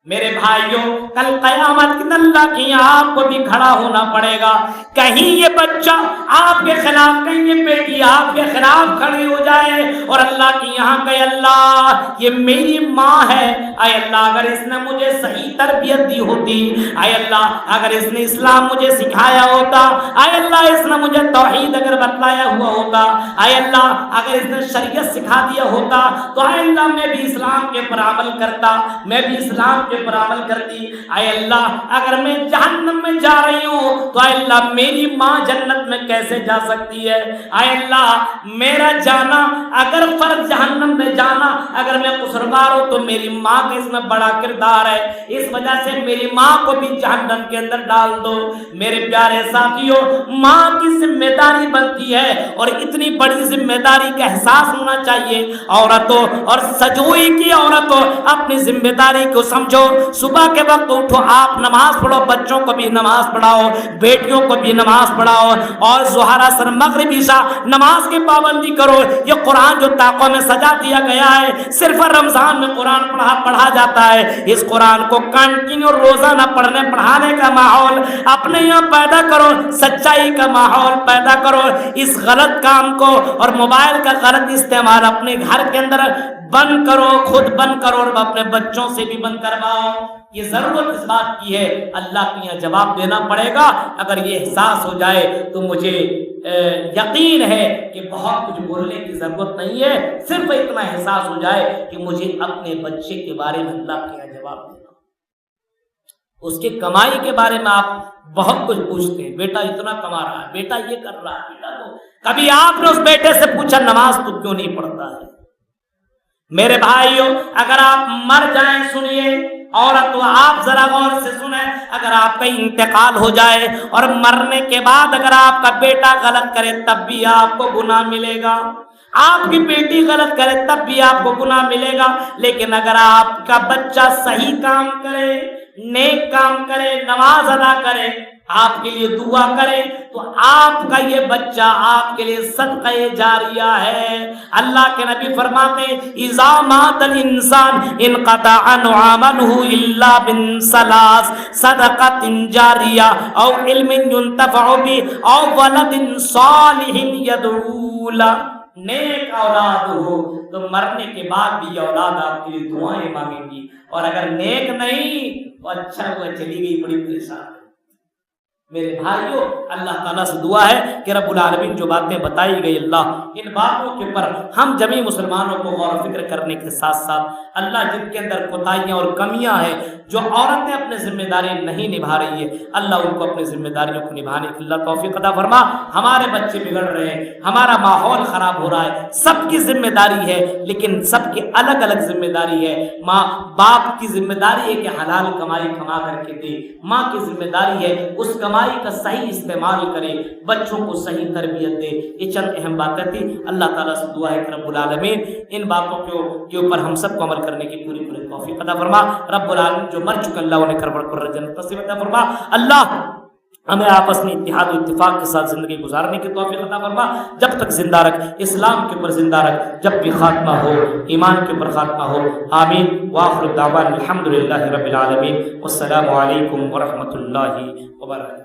میرے بھائیوں کل قیامت کے دن اللہ کے یہاں آپ کو بھی کھڑا ہونا پڑے گا۔ کہیں یہ بچہ آپ کے خلاف، کہیں یہ بیٹی آپ کے خلاف کھڑی ہو جائے اور اللہ کے یہاں کہے اللہ یہ میری ماں ہے، اے اللہ اگر اس نے مجھے صحیح تربیت دی ہوتی، اے اللہ اگر اس نے اسلام مجھے سکھایا ہوتا، اے اللہ اس نے مجھے توحید اگر بتلایا ہوا ہوتا، اے اللہ اگر اس نے شریعت سکھا دیا ہوتا تو اے اللہ میں بھی اسلام کے پر عمل کرتا، میں بھی اسلام کے پر عمل کرتی۔ اے اللہ اگر میں جہنم میں جا رہی ہوں تو اے اللہ میری ماں جنت میں کیسے جا سکتی ہے؟ اے اللہ میرا جانا اگر فرض جہنم میں جانا اگر میں قصوروار ہوں تو میری ماں کا اس میں بڑا کردار ہے، اس وجہ سے میری ماں کو بھی جہنم کے اندر ڈال دو۔ میرے پیارے ساتھیوں ماں کی ذمہ داری بنتی ہے، اور اتنی بڑی ذمہ داری کا احساس ہونا چاہیے عورتوں، اور سجوئی کی عورتوں اپنی ذمہ داری کو سمجھو۔ صبح کے وقت اٹھو، آپ نماز پڑھو، بچوں کو بھی نماز پڑھاؤ، بیٹیوں کو بھی نماز پڑھاؤ، اور ظہر اثر مغرب عشاء نماز کی پابندی کرو۔ یہ قرآن جو طاقوں میں سجا دیا گیا ہے، صرف رمضان میں قرآن پڑھا جاتا ہے۔ اس قرآن کو کنٹینیو روزانہ پڑھنے پڑھانے کا ماحول اپنے یہاں پیدا کرو، سچائی کا ماحول پیدا کرو۔ اس غلط کام کو اور موبائل کا غلط استعمال اپنے گھر کے اندر بند کرو، خود بند کرو اور اپنے بچوں سے بھی بند کرواؤ۔ یہ ضرورت اس بات کی ہے، اللہ کے یہاں جواب دینا پڑے گا۔ اگر یہ احساس ہو جائے تو مجھے یقین ہے کہ بہت کچھ بولنے کی ضرورت نہیں ہے، صرف اتنا احساس ہو جائے کہ مجھے اپنے بچے کے بارے میں اللہ کے یہاں جواب دینا۔ اس کی کمائی کے بارے میں آپ بہت کچھ پوچھتے ہیں، بیٹا اتنا کما رہا ہے، بیٹا یہ کر رہا ہے، بیٹا تو کبھی آپ نے اس بیٹے سے پوچھا نماز تو کیوں نہیں پڑھتا ہے؟ میرے بھائیوں، اگر آپ مر جائیں، سنیے عورت، تو آپ ذرا غور سے سنیں، اگر آپ کا انتقال ہو جائے اور مرنے کے بعد اگر آپ کا بیٹا غلط کرے تب بھی آپ کو گناہ ملے گا، آپ کی بیٹی غلط کرے تب بھی آپ کو گناہ ملے گا، لیکن اگر آپ کا بچہ صحیح کام کرے، نیک کام کرے، نماز ادا کرے، آپ کے لیے دعا کرے، تو آپ کا یہ بچہ آپ کے لیے صدقہ جاریہ ہے۔ اللہ کے نبی فرماتے ہیں اذا مات الانسان انقطع عنه عمله الا من ثلاث صدقۃ جاریہ او علم ينتفع به او ولد صالح يدعو له۔ نیک اولاد ہو تو مرنے کے بعد بھی اولاد آپ کے لیے دعائیں مانگیں گی، اور اگر نیک نہیں تو اچھا ہوا چلی گئی، بڑی پریشان۔ میرے بھائیوں، اللہ تعالیٰ سے دعا ہے کہ رب العالمین جو باتیں بتائی گئی، اللہ ان باتوں کے اوپر ہم جمی مسلمانوں کو غور و فکر کرنے کے ساتھ ساتھ اللہ جن کے اندر کوتاہیاں اور کمیاں ہیں، جو عورتیں اپنے ذمہ داری نہیں نبھا رہی ہے، اللہ ان کو اپنی ذمہ داریوں کو نبھانے کی اللہ توفیق عطا فرما۔ ہمارے بچے بگڑ رہے ہیں، ہمارا ماحول خراب ہو رہا ہے، سب کی ذمہ داری ہے، لیکن سب کی الگ الگ ذمہ داری ہے۔ ماں باپ کی ذمہ داری ہے کہ حلال کمائی کما کر کے دے، ماں کی ذمہ داری ہے اس کمائی کا صحیح استعمال کرے، بچوں کو صحیح تربیت دے۔ یہ چند اہم باتیں تھی۔ اللہ تعالیٰ سے دعا ہے کہ رب العالمین ان باتوں کے اوپر ہم سب کو عمل کرنے کی پوری توفیق عطا فرما۔ رب العالمین جو مر چکے اللہ انہیں کربڑ پر جنت نصیب عطا فرما۔ اللہ ہمیں آپس میں اتحاد و اتفاق کے ساتھ زندگی گزارنے کی توفیق عطا فرما۔ جب تک زندہ رکھ، اسلام کے اوپر زندہ رکھ، جب بھی خاتمہ ہو ایمان کے اوپر خاتمہ ہو۔ آمین۔ وآخر دعوانا الحمدللہ رب العالمین، والسلام علیکم ورحمۃ اللہ وبرکاتہ۔